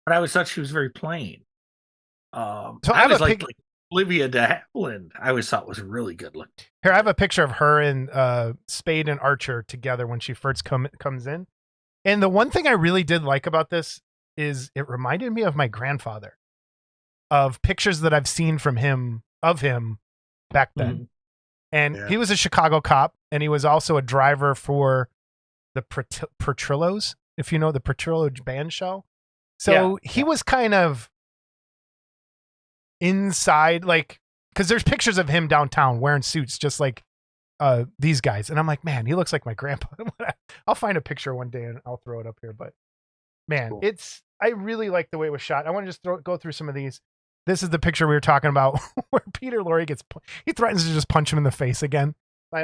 but I always thought she was very plain. So I was like Olivia de Havilland. I always thought was really good looking. Here, I have a picture of her and Spade and Archer together when she first comes in. And the one thing I really did like about this is it reminded me of my grandfather, of pictures that I've seen from him back then. Mm-hmm. And he was a Chicago cop, and he was also a driver for the Petrillos, if you know the Petrillo band show. So he was kind of inside, like, because there's pictures of him downtown wearing suits just like these guys. And I'm like, man, he looks like my grandpa. I'll find a picture one day and I'll throw it up here. But man, cool. I really like the way it was shot. I want to just go through some of these. This is the picture we were talking about where Peter Lorre he threatens to just punch him in the face again. I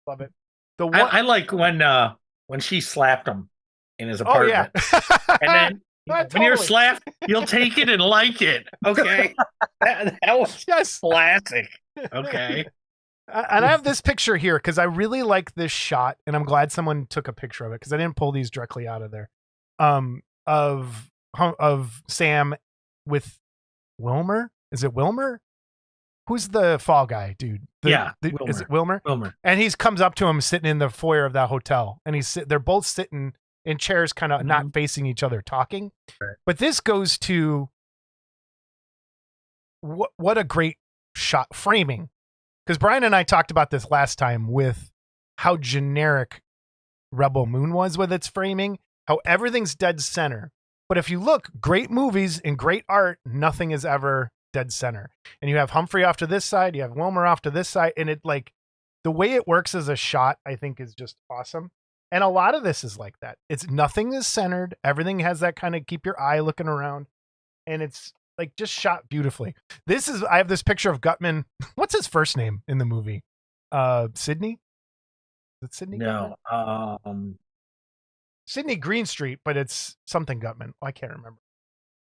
love it. I like when she slapped him in his apartment. Oh, yeah. And then when you're slapped, you'll take it and like it. Okay. that was classic. Okay. And I have this picture here because I really like this shot, and I'm glad someone took a picture of it because I didn't pull these directly out of there. Of Sam with Wilmer. Is it Wilmer? Who's the fall guy, dude? Is it Wilmer? Wilmer. And he comes up to him sitting in the foyer of that hotel, and they're both sitting in chairs, kind of not facing each other, talking. Right. But this goes to what a great shot framing. Because Brian and I talked about this last time with how generic Rebel Moon was with its framing, how everything's dead center. But if you look, great movies and great art, nothing is ever dead center. And you have Humphrey off to this side, you have Wilmer off to this side, and it, like, the way it works as a shot, I think, is just awesome. And a lot of this is like that. Nothing is centered. Everything has that kind of keep your eye looking around. And it's like just shot beautifully. I have this picture of Gutman. What's his first name in the movie? Sidney? Is it Sidney? No. Sidney Greenstreet, but it's something Gutman. I can't remember.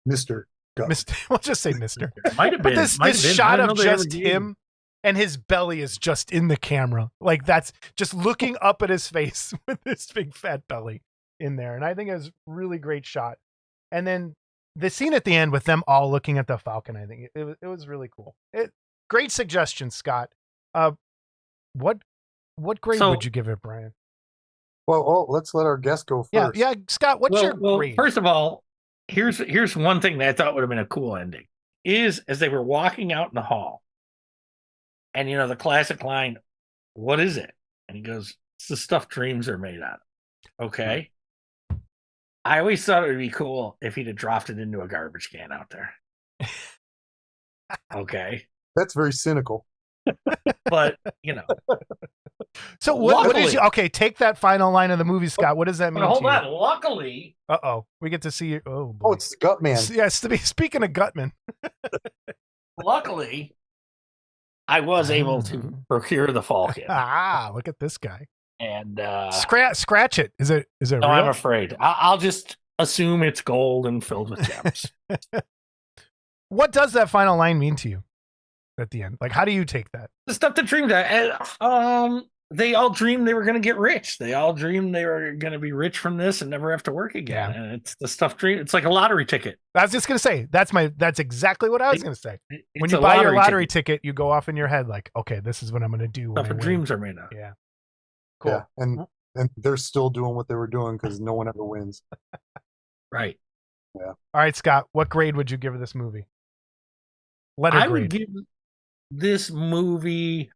Mr. Gutman. We'll just say Mr. Might have been. But this shot of just him and his belly is just in the camera. Like, that's just looking up at his face with this big fat belly in there. And I think it was a really great shot. And then the scene at the end with them all looking at the Falcon, I think it was really cool. Great suggestion, Scott. What grade would you give it, Brian? Well, let's let our guest go first. Yeah, Scott, what's your grade? First of all, here's one thing that I thought would have been a cool ending. Is as they were walking out in the hall, and the classic line, "What is it?" And he goes, "It's the stuff dreams are made out of." Okay. I always thought it would be cool if he'd have dropped it into a garbage can out there. Okay. That's very cynical. But, So what is take that final line of the movie, Scott. What does that mean? Hold on. Luckily. We get to see you. Oh, boy. Oh, it's Gutman. Yes, speaking of Gutman. Luckily, I was able to procure the Falcon. Look at this guy. And scratch it. Is it no, real? I'm afraid. I'll just assume it's gold and filled with gems. What does that final line mean to you at the end? Like, how do you take that? The stuff that dreamed that. they all dreamed they were going to get rich. They all dreamed they were going to be rich from this and never have to work again. Yeah. And it's the stuff dream. It's like a lottery ticket. I was just gonna say that's exactly what I was gonna say. When It's you a buy your lottery ticket, you go off in your head like, okay, this is what I'm gonna do. Stuff dreams are made of. Yeah. Cool. Yeah, and they're still doing what they were doing because no one ever wins. Right. Yeah. All right, Scott, what grade would you give this movie? Letter I grade. would give this movie.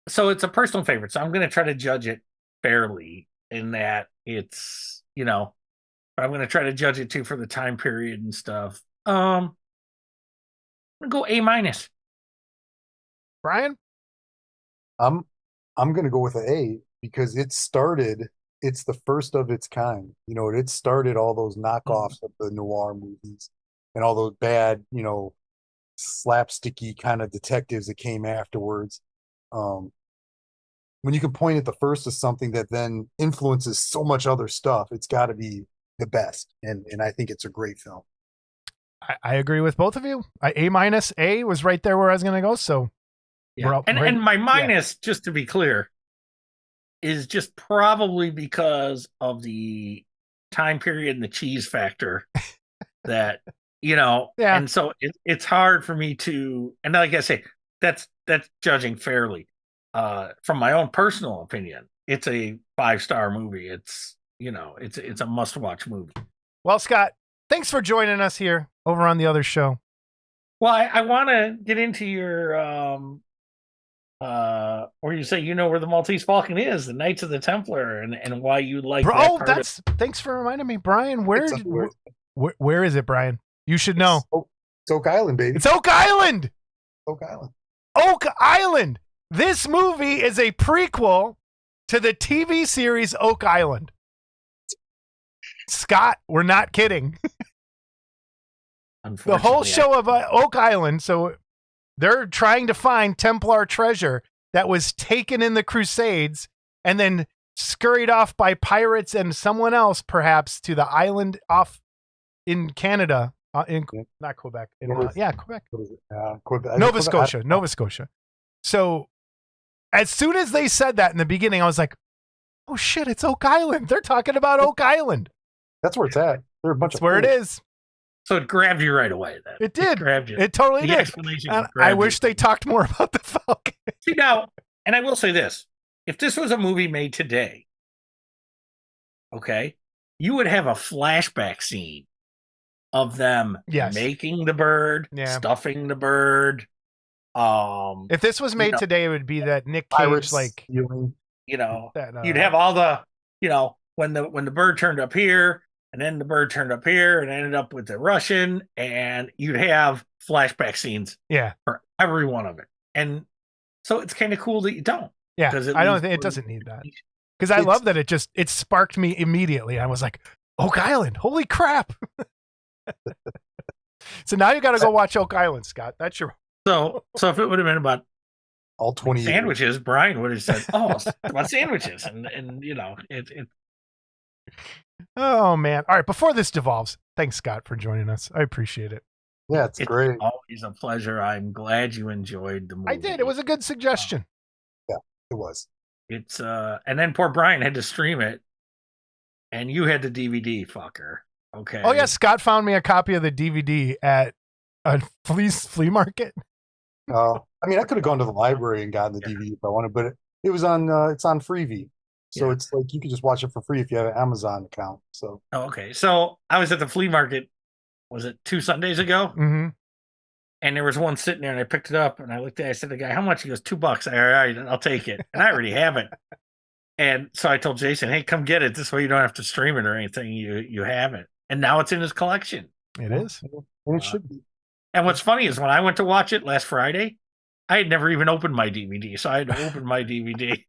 So it's a personal favorite. So I'm going to try to judge it fairly in that it's, but I'm going to try to judge it too for the time period and stuff. I'm going to go A-. Brian? I'm gonna go with an A because it's the first of its kind. It started all those knockoffs of the noir movies and all those bad, slapsticky kind of detectives that came afterwards. When you can point at the first as something that then influences so much other stuff, it's got to be the best. And I think it's a great film. I agree with both of you. A- was right there where I was going to go. So, yeah. And my minus, just to be clear, is just probably because of the time period and the cheese factor that, yeah. And so it's hard for me to, and like I say, that's judging fairly. From my own personal opinion, it's a 5-star movie. It's, it's a must-watch movie. Well, Scott, thanks for joining us here over on the other show. Well, I want to get into your, where you say where the Maltese Falcon is, the Knights of the Templar, and why you like that part. Thanks for reminding me, Brian. Where is it, Brian? You should know. It's Oak Island, baby. It's Oak Island. Oak Island. Oak Island. This movie is a prequel to the TV series Oak Island. Scott, we're not kidding. The whole show of Oak Island, so they're trying to find Templar treasure that was taken in the Crusades and then scurried off by pirates and someone else, perhaps, to the island off in Canada. Not Quebec. Quebec. What is it? Quebec. Nova Scotia. Nova Scotia. So as soon as they said that in the beginning, I was like, oh shit, it's Oak Island. They're talking about Oak Island. That's where it's at. There are a bunch That's of where it is. So it grabbed you right away. Then it did. It grabbed you. It totally the did. Explanation and I wish they talked more about the Falcon. See now, and I will say this: if this was a movie made today, okay, you would have a flashback scene of them making the bird, stuffing the bird. If this was made today, it would be that Nick Cage, you'd have all the, when the bird turned up here. And then the bird turned up here and ended up with the Russian, and you'd have flashback scenes for every one of it. And so it's kind of cool that you don't. Yeah, I don't think it doesn't need that. Because I love that it sparked me immediately. I was like, Oak Island, holy crap. So now you got to go watch Oak Island, Scott. That's your... So if it would have been about all 20 sandwiches, years. Brian would have said, oh, about sandwiches. And it Oh man! All right, before this devolves, thanks Scott for joining us. I appreciate it. Yeah, it's great. Always a pleasure. I'm glad you enjoyed the movie. I did. It was a good suggestion. Yeah, it was. It's and then poor Brian had to stream it, and you had the DVD, fucker. Okay. Oh yeah, Scott found me a copy of the DVD at a flea market. I mean, I could have gone to the library and gotten the DVD if I wanted, but it was on. It's on Freevee. So it's like you can just watch it for free if you have an Amazon account. So okay. So I was at the flea market. Was it 2 Sundays ago? Mm-hmm. And there was one sitting there, and I picked it up, and I looked at it. I said to the guy, "How much?" He goes, $2. All right, I'll take it. And I already have it. And so I told Jason, "Hey, come get it. This way you don't have to stream it or anything. You have it." And now it's in his collection. It is, and it should be. And what's funny is when I went to watch it last Friday, I had never even opened my DVD, so I had to open my DVD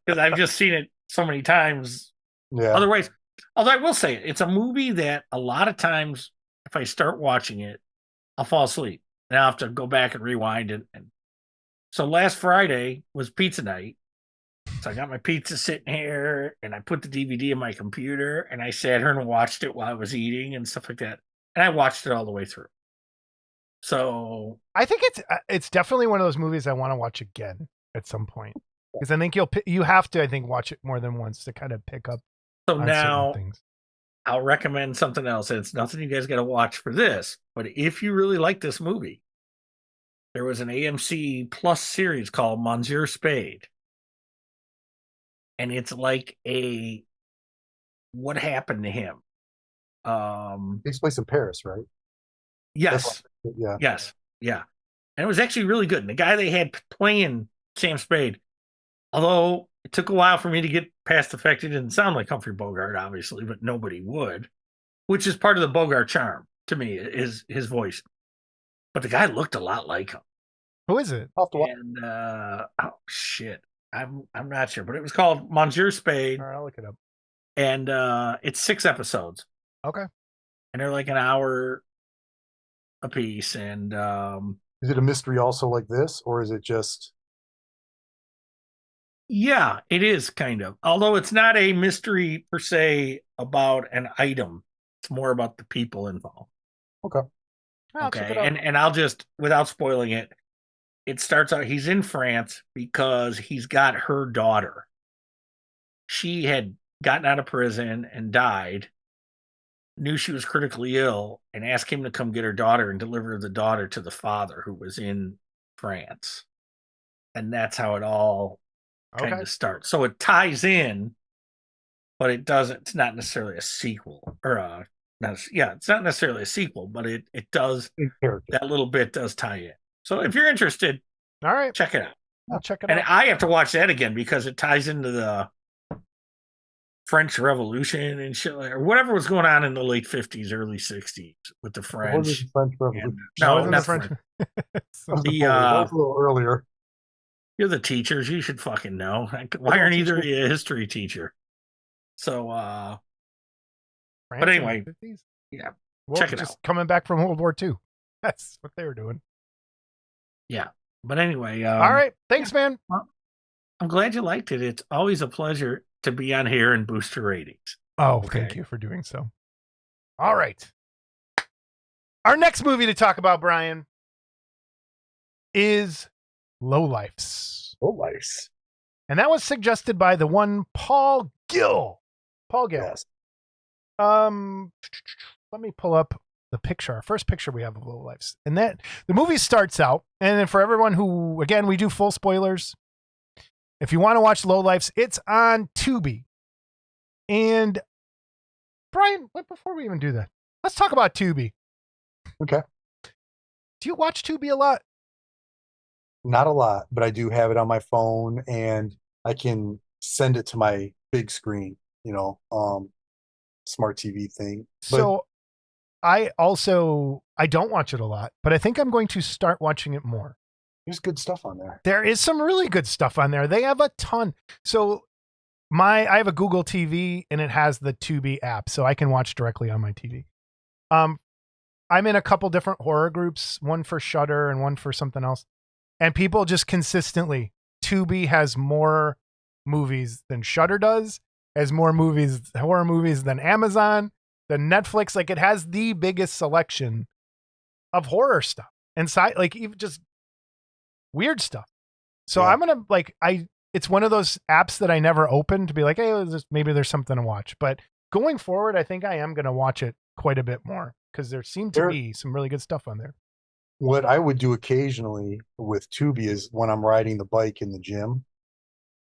because I've just seen it so many times. Yeah. Otherwise, although I will say it's a movie that a lot of times, if I start watching it, I'll fall asleep, and I'll have to go back and rewind it. And so last Friday was pizza night, so I got my pizza sitting here, and I put the DVD in my computer, and I sat here and watched it while I was eating and stuff like that, and I watched it all the way through. So I think it's definitely one of those movies I want to watch again. at some point because I think you have to watch it more than once to kind of pick up So on now certain things. I'll recommend something else. And it's nothing you guys got to watch for this, but if you really like this movie, there was an AMC Plus series called Monsieur Spade. And it's like what happened to him. Takes place in Paris, right? Yes. Yeah. Yes. Yeah. And it was actually really good. And the guy they had playing Sam Spade, although it took a while for me to get past the fact he didn't sound like Humphrey Bogart, obviously, but nobody would, which is part of the Bogart charm to me, is his voice. But the guy looked a lot like him. Who is it? And oh shit, I'm not sure, but it was called Monsieur Spade. All right, I'll look it up. And it's 6 episodes. Okay. And they're like an hour a piece. And is it a mystery also like this, or is it just? Yeah, it is kind of. Although it's not a mystery per se about an item. It's more about the people involved. Okay. Okay. And I'll just, without spoiling it, it starts out, he's in France because he's got her daughter. She had gotten out of prison and died, knew she was critically ill, and asked him to come get her daughter and deliver the daughter to the father who was in France. And that's how it all kind of starts. So it ties in, but it doesn't, it's not necessarily a sequel or it's not necessarily a sequel, but it does, that little bit does tie in. So if you're interested, all right, check it out. I'll check it out. And I have to watch that again because it ties into the French Revolution and shit, or whatever was going on in the late 50s, early 60s with the French. What was the French Revolution? No, not the French. That was a little earlier. You're the teachers. You should fucking know. Why aren't either of you a history teacher? So, but anyway, yeah, check it out. Coming back from World War II. That's what they were doing. Yeah. But anyway. All right. Thanks, man. Well, I'm glad you liked it. It's always a pleasure to be on here and boost your ratings. Oh, thank you for doing so. All right. Our next movie to talk about, Brian, is Lowlifes. Lowlifes. And that was suggested by the one Paul Gill. Paul Gill. Yes. Let me pull up the picture. Our first picture we have of Lowlifes. And that the movie starts out, and for everyone who, again, we do full spoilers. If you want to watch Lowlifes, it's on Tubi. And Brian, before we even do that, let's talk about Tubi. Okay. Do you watch Tubi a lot? Not a lot, but I do have it on my phone, and I can send it to my big screen, smart TV thing. So I don't watch it a lot, but I think I'm going to start watching it more. There's good stuff on there. There is some really good stuff on there. They have a ton. So I have a Google TV and it has the Tubi app, so I can watch directly on my TV. I'm in a couple different horror groups, one for Shudder and one for something else. And people just consistently, Tubi has more movies than Shudder does, has more horror movies than Amazon, than Netflix. Like, it has the biggest selection of horror stuff and even just weird stuff. So I'm going to it's one of those apps that I never open to be like, hey, maybe there's something to watch. But going forward, I think I am going to watch it quite a bit more because there seemed to be some really good stuff on there. What I would do occasionally with Tubi is when I'm riding the bike in the gym,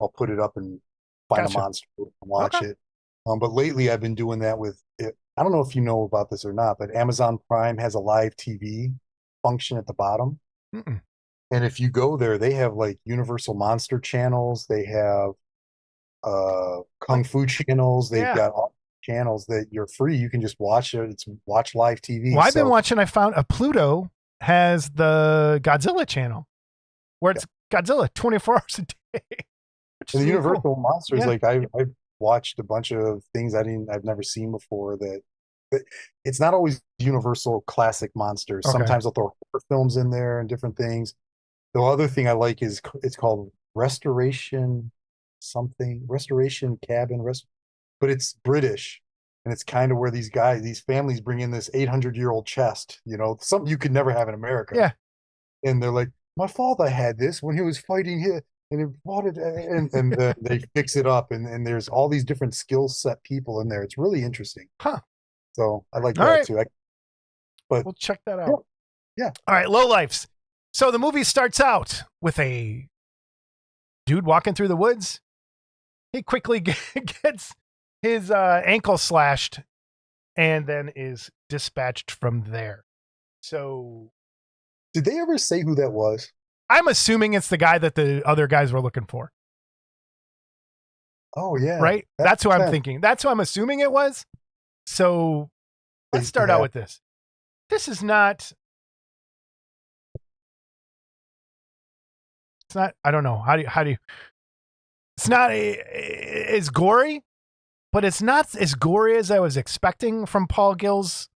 I'll put it up and find a monster and watch it. But lately I've been doing that with it. I don't know if you know about this or not, but Amazon Prime has a live TV function at the bottom. Mm-mm. And if you go there, they have like Universal Monster channels. They have Kung Fu channels. They've got all channels that you're free. You can just watch it. It's watch live TV. Well, I've been watching. I found a Pluto has the Godzilla channel where it's Godzilla 24 hours a day. And the Universal Monsters, like I've watched a bunch of things I've never seen before. That it's not always Universal classic monsters. Okay. Sometimes they'll throw horror films in there and different things. The other thing I like is it's called Restoration Cabin, but it's British, and it's kind of where these families bring in this 800-year-old chest, something you could never have in America. Yeah. And they're like, my father had this when he was fighting here. and it bought it, and they fix it up, and there's all these different skill set people in there. It's really interesting. Huh. So I like All that right. too. But we'll check that out. Yeah. All right, Lowlifes. So the movie starts out with a dude walking through the woods. He quickly gets his ankle slashed and then is dispatched from there. So did they ever say who that was? I'm assuming it's the guy that the other guys were looking for. Oh, yeah. Right? That's who I'm thinking. That's who I'm assuming it was. So let's start out with this. This is not... It's not... I don't know. How do you... It's not as gory, but it's not as gory as I was expecting from Paul Gill's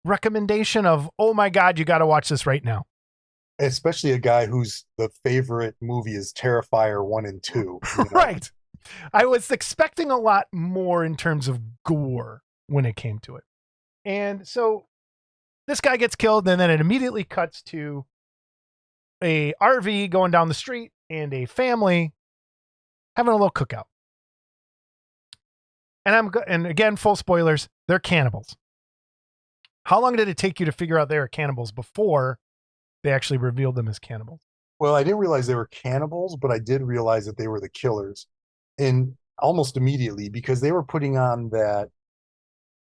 recommendation of, oh my God, you got to watch this right now. Especially a guy whose the favorite movie is Terrifier 1 and 2. You know? Right. I was expecting a lot more in terms of gore when it came to it. And so this guy gets killed, and then it immediately cuts to a RV going down the street and a family having a little cookout. And again, full spoilers, they're cannibals. How long did it take you to figure out they were cannibals before they actually revealed them as cannibals? Well, I didn't realize they were cannibals, but I did realize that they were the killers. And almost immediately, because they were putting on that,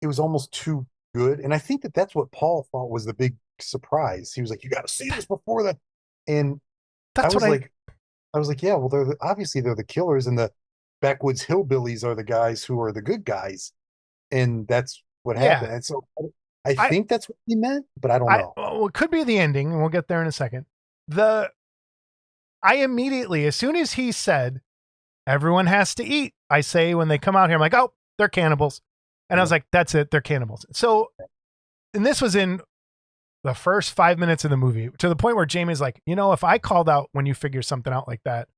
it was almost too good. And I think that that's what Paul thought was the big surprise. He was like, you got to see this before that. And that's I was like, yeah, well, obviously they're the killers, and the backwoods hillbillies are the guys who are the good guys. And that's what happened. And so I think that's what he meant, but I don't know. Well, it could be the ending, and we'll get there in a second. I immediately, as soon as he said, everyone has to eat, I say when they come out here, I'm like, oh, they're cannibals. And I was like, that's it, they're cannibals. So, and this was in the first 5 minutes of the movie, to the point where Jamie's like, you know, if I called out when you figure something out like that,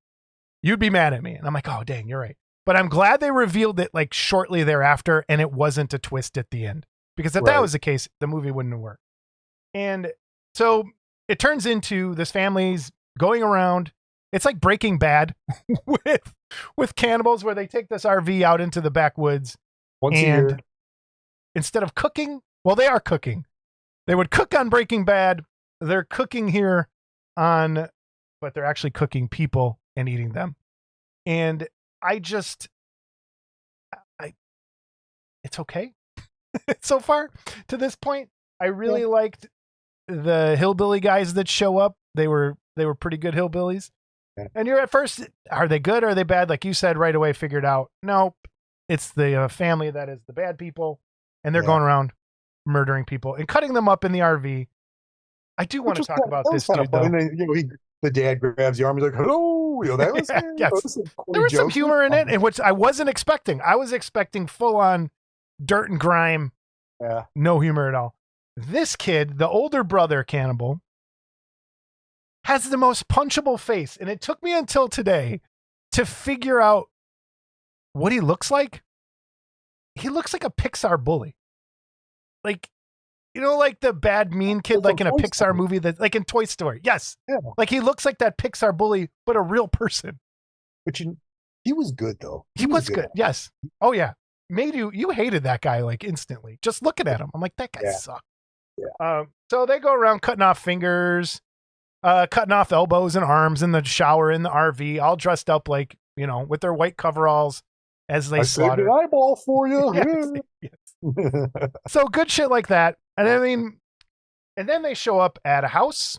you'd be mad at me. And I'm like, oh, dang, you're right. But I'm glad they revealed it like shortly thereafter, and it wasn't a twist at the end. Because if that was the case, the movie wouldn't have worked. And so it turns into this family's going around. It's like Breaking Bad with cannibals, where they take this RV out into the backwoods. Once a year. Instead of cooking, well, they are cooking. They would cook on Breaking Bad. They're cooking here but they're actually cooking people and eating them. And it's okay. So far to this point, I really liked the hillbilly guys that show up. They were pretty good hillbillies. Yeah. And you're at first, are they good or are they bad? Like you said right away, figured out, nope, it's the family that is the bad people, and they're going around murdering people and cutting them up in the RV. I do want to talk about this dude, though. And, the dad grabs the arm. He's like, hello. That was, there was some humor in it, which I wasn't expecting. I was expecting full on dirt and grime. Yeah. No humor at all. This kid, the older brother cannibal, has the most punchable face. And it took me until today to figure out what he looks like. He looks like a Pixar bully. Like, you know, like the bad mean kid, like in a Pixar movie, that like in Toy Story. Yes. Yeah. Like he looks like that Pixar bully, but a real person. But he was good though. He was good. Yes. Oh yeah. Made you hated that guy like instantly. Just looking at him. I'm like, that guy sucked. Yeah. So they go around cutting off fingers, cutting off elbows and arms in the shower in the RV, all dressed up like, you know, with their white coveralls as they slaughter. An eyeball for you. Yes. So good shit like that. And I mean, and then they show up at a house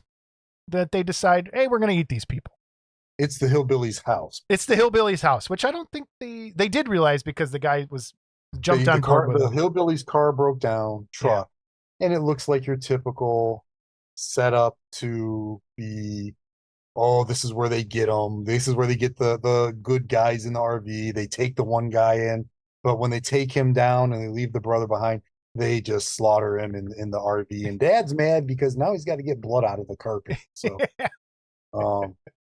that they decide, hey, we're going to eat these people. It's the hillbilly's house. It's the hillbilly's house, which I don't think they did realize, because the guy was jumped on board with the hillbilly's car broke down, truck. Yeah. And it looks like your typical setup to be, oh, this is where they get them. This is where they get the good guys in the RV. They take the one guy in, but when they take him down and they leave the brother behind, they just slaughter him in the RV. And Dad's mad because now he's got to get blood out of the carpet. So,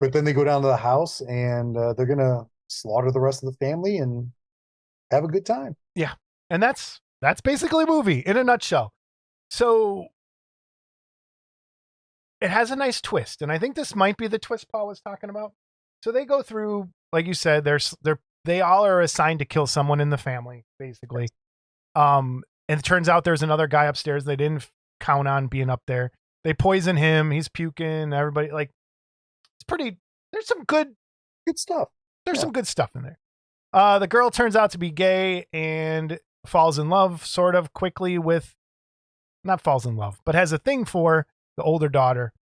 but then they go down to the house and they're going to slaughter the rest of the family and have a good time. Yeah. And that's basically a movie in a nutshell. So it has a nice twist, and I think this might be the twist Paul was talking about. So they go through, like you said, they all are assigned to kill someone in the family, basically. And it turns out there's another guy upstairs they didn't count on being up there. They poison him. He's puking. Everybody, like, it's pretty. There's some good stuff. There's some good stuff in there. The girl turns out to be gay and falls in love sort of quickly with, not falls in love, but has a thing for the older daughter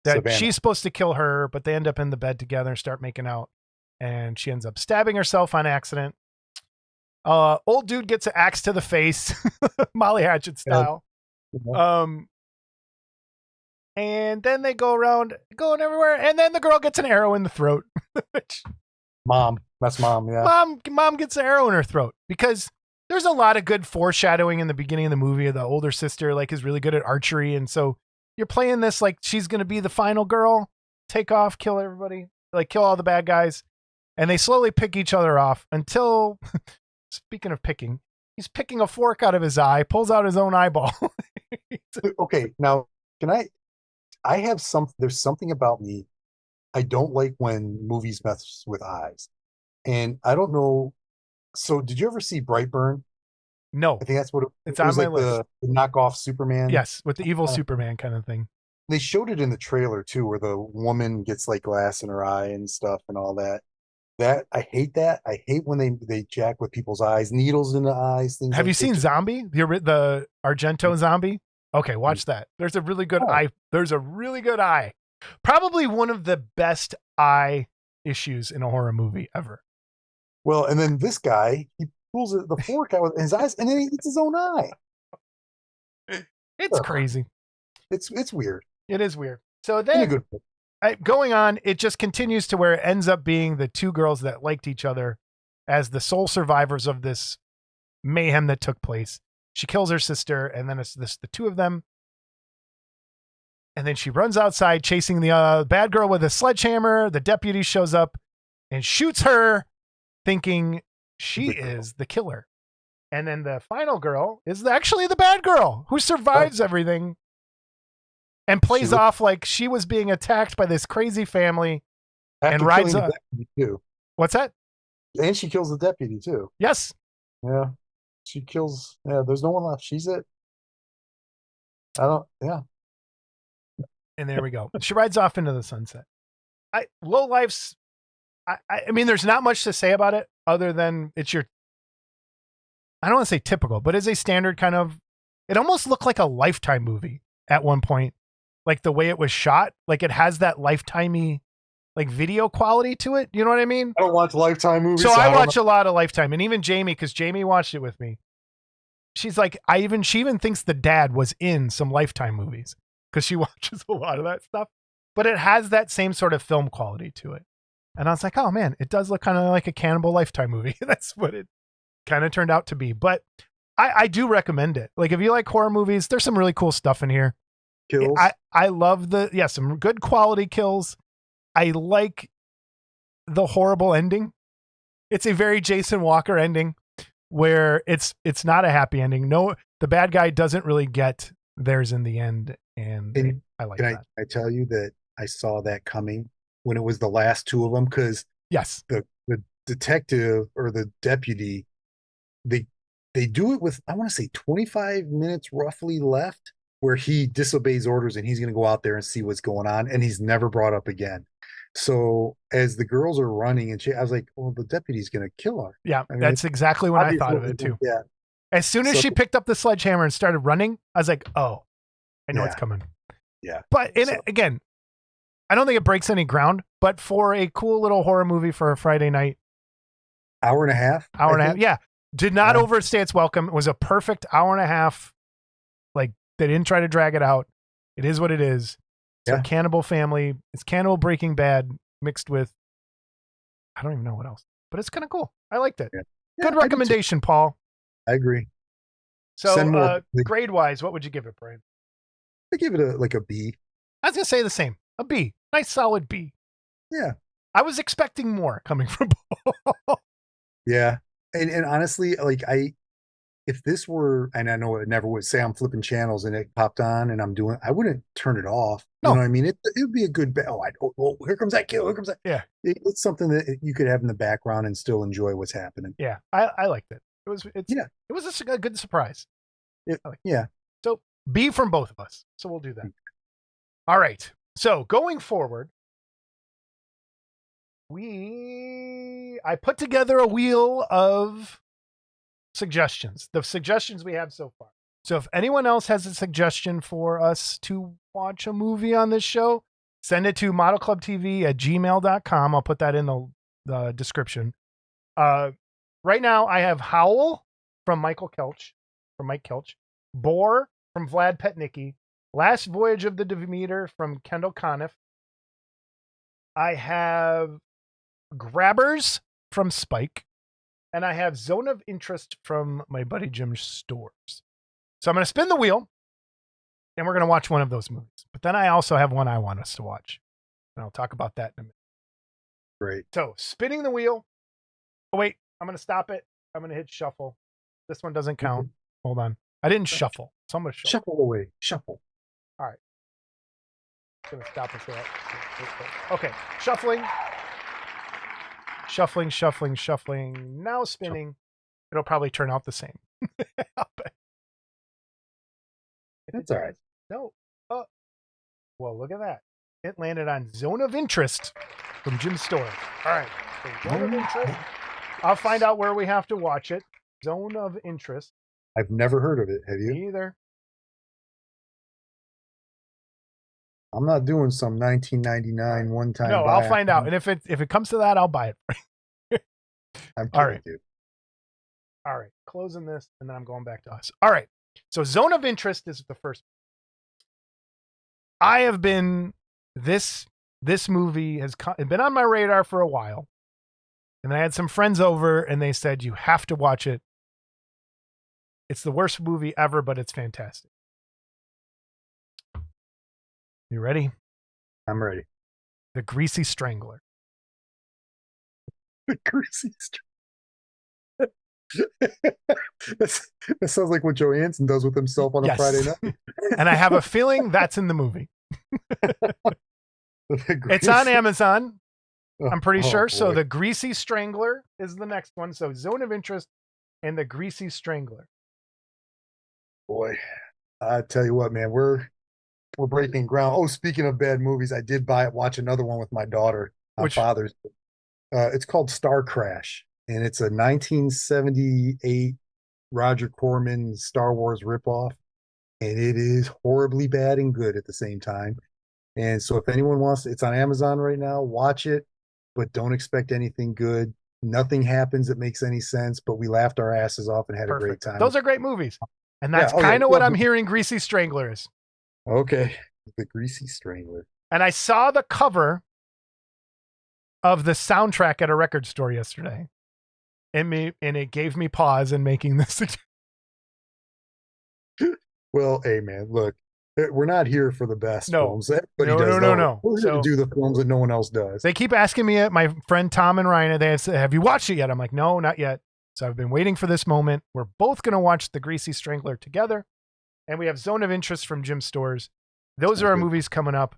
that Savannah. She's supposed to kill her, but they end up in the bed together and start making out. And she ends up stabbing herself on accident. Old dude gets an axe to the face, Molly Hatchet style. Yeah. And then they go around going everywhere. And then the girl gets an arrow in the throat. Mom. That's mom. Yeah. Mom gets an arrow in her throat because there's a lot of good foreshadowing in the beginning of the movie. The older sister like is really good at archery. And so you're playing this like she's going to be the final girl, take off, kill everybody, like kill all the bad guys. And they slowly pick each other off until, speaking of picking, he's picking a fork out of his eye, pulls out his own eyeball. Okay, now I have there's something about me. I don't like when movies mess with eyes. And I don't know. So did you ever see Brightburn? No. I think that's what it's it on was my like list. The knockoff Superman. Yes, with the evil Superman kind of thing. They showed it in the trailer too, where the woman gets like glass in her eye and stuff and all that. That I hate that. I hate when they jack with people's eyes, needles in the eyes, things. Have you seen Zombie? The Argento Zombie? Okay, watch that. There's a really good eye. There's a really good eye. Probably one of the best eye issues in a horror movie ever. Well, and then this guy, he pulls the fork out with his eyes, and then he gets his own eye. It's crazy. It's weird. It is weird. So then, going on, it just continues to where it ends up being the two girls that liked each other as the sole survivors of this mayhem that took place. She kills her sister, and then it's the two of them. And then she runs outside chasing the bad girl with a sledgehammer. The deputy shows up and shoots her, thinking she is the killer. And then the final girl is actually the bad girl who survives everything and plays off like she was being attacked by this crazy family and rides up. Too. What's that? And she kills the deputy too. Yes. Yeah. She kills. Yeah. There's no one left. She's it. Yeah. And there we go. She rides off into the sunset. Lowlifes. I mean, there's not much to say about it other than it's your, I don't want to say typical, but it's a standard kind of, it almost looked like a Lifetime movie at one point. Like the way it was shot, like it has that Lifetime-y like video quality to it. You know what I mean? I don't watch Lifetime movies. So I watch a lot of Lifetime, and even Jamie, because Jamie watched it with me. She's like, she even thinks the dad was in some Lifetime movies because she watches a lot of that stuff. But it has that same sort of film quality to it. And I was like, oh man, it does look kind of like a Cannibal Lifetime movie. That's what it kind of turned out to be. But I do recommend it. Like if you like horror movies, there's some really cool stuff in here. Kills. I love some good quality kills. I like the horrible ending. It's a very Jason Walker ending where it's not a happy ending. No, the bad guy doesn't really get theirs in the end. And I like that. I tell you that I saw that coming when it was the last two of them, because yes, the detective or the deputy, they do it with, I want to say 25 minutes roughly left, where he disobeys orders and he's going to go out there and see what's going on, and he's never brought up again. So as the girls are running, and I was like, well, the deputy's going to kill her. Yeah, I mean, that's exactly what I thought of it too. Yeah. As soon as she picked up the sledgehammer and started running, I was like, oh, I know it's coming. Yeah. But again, I don't think it breaks any ground, but for a cool little horror movie for a Friday night. Hour and a half. Yeah. Did not overstay its welcome. It was a perfect hour and a half. Like they didn't try to drag it out. It is what it is. It's a cannibal family. It's Cannibal Breaking Bad mixed with, I don't even know what else, but it's kind of cool. I liked it. Good recommendation, Paul. I agree. So grade wise, what would you give it, Brian? I give it a B. I was going to say the same. A B. Nice solid B. Yeah. I was expecting more coming from Paul. Yeah. And honestly, like if this were, and I know it never would, say I'm flipping channels and it popped on and I wouldn't turn it off. No. You know what I mean? It would be a good, here comes that kill. Here comes that. Yeah. It's something that you could have in the background and still enjoy what's happening. Yeah. I liked it. It was a good surprise. Yeah. So B from both of us. So we'll do that. All right. So going forward, I put together a wheel of suggestions, the suggestions we have so far. So if anyone else has a suggestion for us to watch a movie on this show, send it to modelclubtv@gmail.com. I'll put that in the description. Right now I have Howl from Mike Kelch, Boar from Vlad Petnicki, Last Voyage of the Demeter from Kendall Conniff. I have Grabbers from Spike, and I have Zone of Interest from my buddy Jim Stores. So I'm going to spin the wheel, and we're going to watch one of those movies. But then I also have one I want us to watch, and I'll talk about that in a minute. Great. So spinning the wheel. Oh, wait, I'm going to stop it. I'm going to hit shuffle. This one doesn't count. Hold on. I didn't shuffle, so I'm going to shuffle. Shuffle away. Shuffle. All right. I'm going to stop us there. Okay, shuffling. Now spinning. It'll probably turn out the same. That's all right. No. Well, look at that. It landed on Zone of Interest from Jim Store. All right. So Zone of Interest. I'll find out where we have to watch it. Zone of Interest. I've never heard of it. Have you? Me either. I'm not doing some 1999 one-time. No, I'll find out. And if it comes to that, I'll buy it. I'm all right. Dude. All right. Closing this, and then I'm going back to us. All right. So Zone of Interest is the first. I have been this movie has been on my radar for a while, and I had some friends over, and they said you have to watch it. It's the worst movie ever, but it's fantastic. You ready? I'm ready. The Greasy Strangler. The Greasy Strangler. That sounds like what Johamsen does with himself on a Friday night. And I have a feeling that's in the movie. It's on Amazon, I'm pretty sure. Boy. So The Greasy Strangler is the next one. So Zone of Interest and The Greasy Strangler. Boy, I tell you what, man, we're breaking ground. Oh, speaking of bad movies, I did watch another one with my daughter on Father's Day. It's called Star Crash, and it's a 1978 Roger Corman Star Wars ripoff, and it is horribly bad and good at the same time. And so if anyone wants, it's on Amazon right now, watch it, but don't expect anything good. Nothing happens that makes any sense, but we laughed our asses off and had a great time. Those are great movies. And that's kind of what I'm hearing Greasy Strangler is. Okay. The Greasy Strangler. And I saw the cover of the soundtrack at a record store yesterday. And it gave me pause in making this. Well, hey man, look, we're not here for the best films. Everybody does. No. We're here to do the films that no one else does. They keep asking me, my friend Tom and Ryan, they say, have you watched it yet? I'm like, no, not yet. So I've been waiting for this moment. We're both going to watch The Greasy Strangler together. And we have Zone of Interest from Jim Stores. Those are our movies coming up.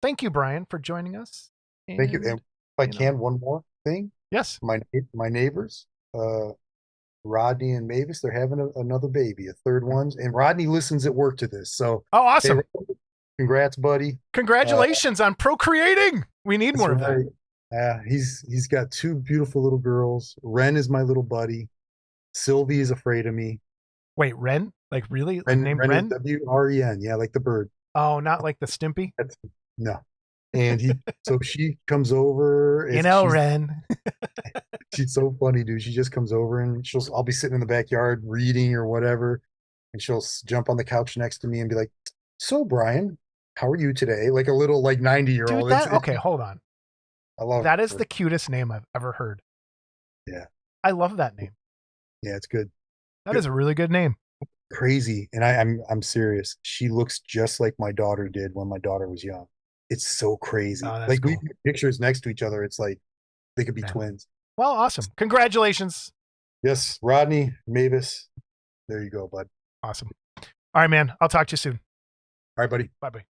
Thank you, Brian, for joining us. Thank you. And if I can, one more thing. Yes. My neighbors, Rodney and Mavis, they're having another baby, a third one. And Rodney listens at work to this. So, awesome. Hey, congrats, buddy. Congratulations on procreating. We need more of that. Yeah, he's got two beautiful little girls. Ren is my little buddy. Sylvie is afraid of me. Wait, Ren? Like really? Named Ren? W-R-E-N. Yeah, like the bird. Oh, not like the Stimpy? No. And so she comes over. Ren. She's so funny, dude. She just comes over and I'll be sitting in the backyard reading or whatever. And she'll jump on the couch next to me and be like, so Brian, how are you today? Like a little 90-year-old. Dude, okay, hold on. I love that. Is the cutest name I've ever heard. Yeah. I love that name. Yeah, it's good. That is a really good name. Crazy. And I'm serious. She looks just like my daughter did when my daughter was young. It's so crazy. Like cool. We pictures next to each other. It's like they could be twins. Well, awesome. Congratulations. Yes, Rodney, Mavis. there you go, bud. Awesome. All right, man. I'll talk to you soon. All right, buddy. Bye bye.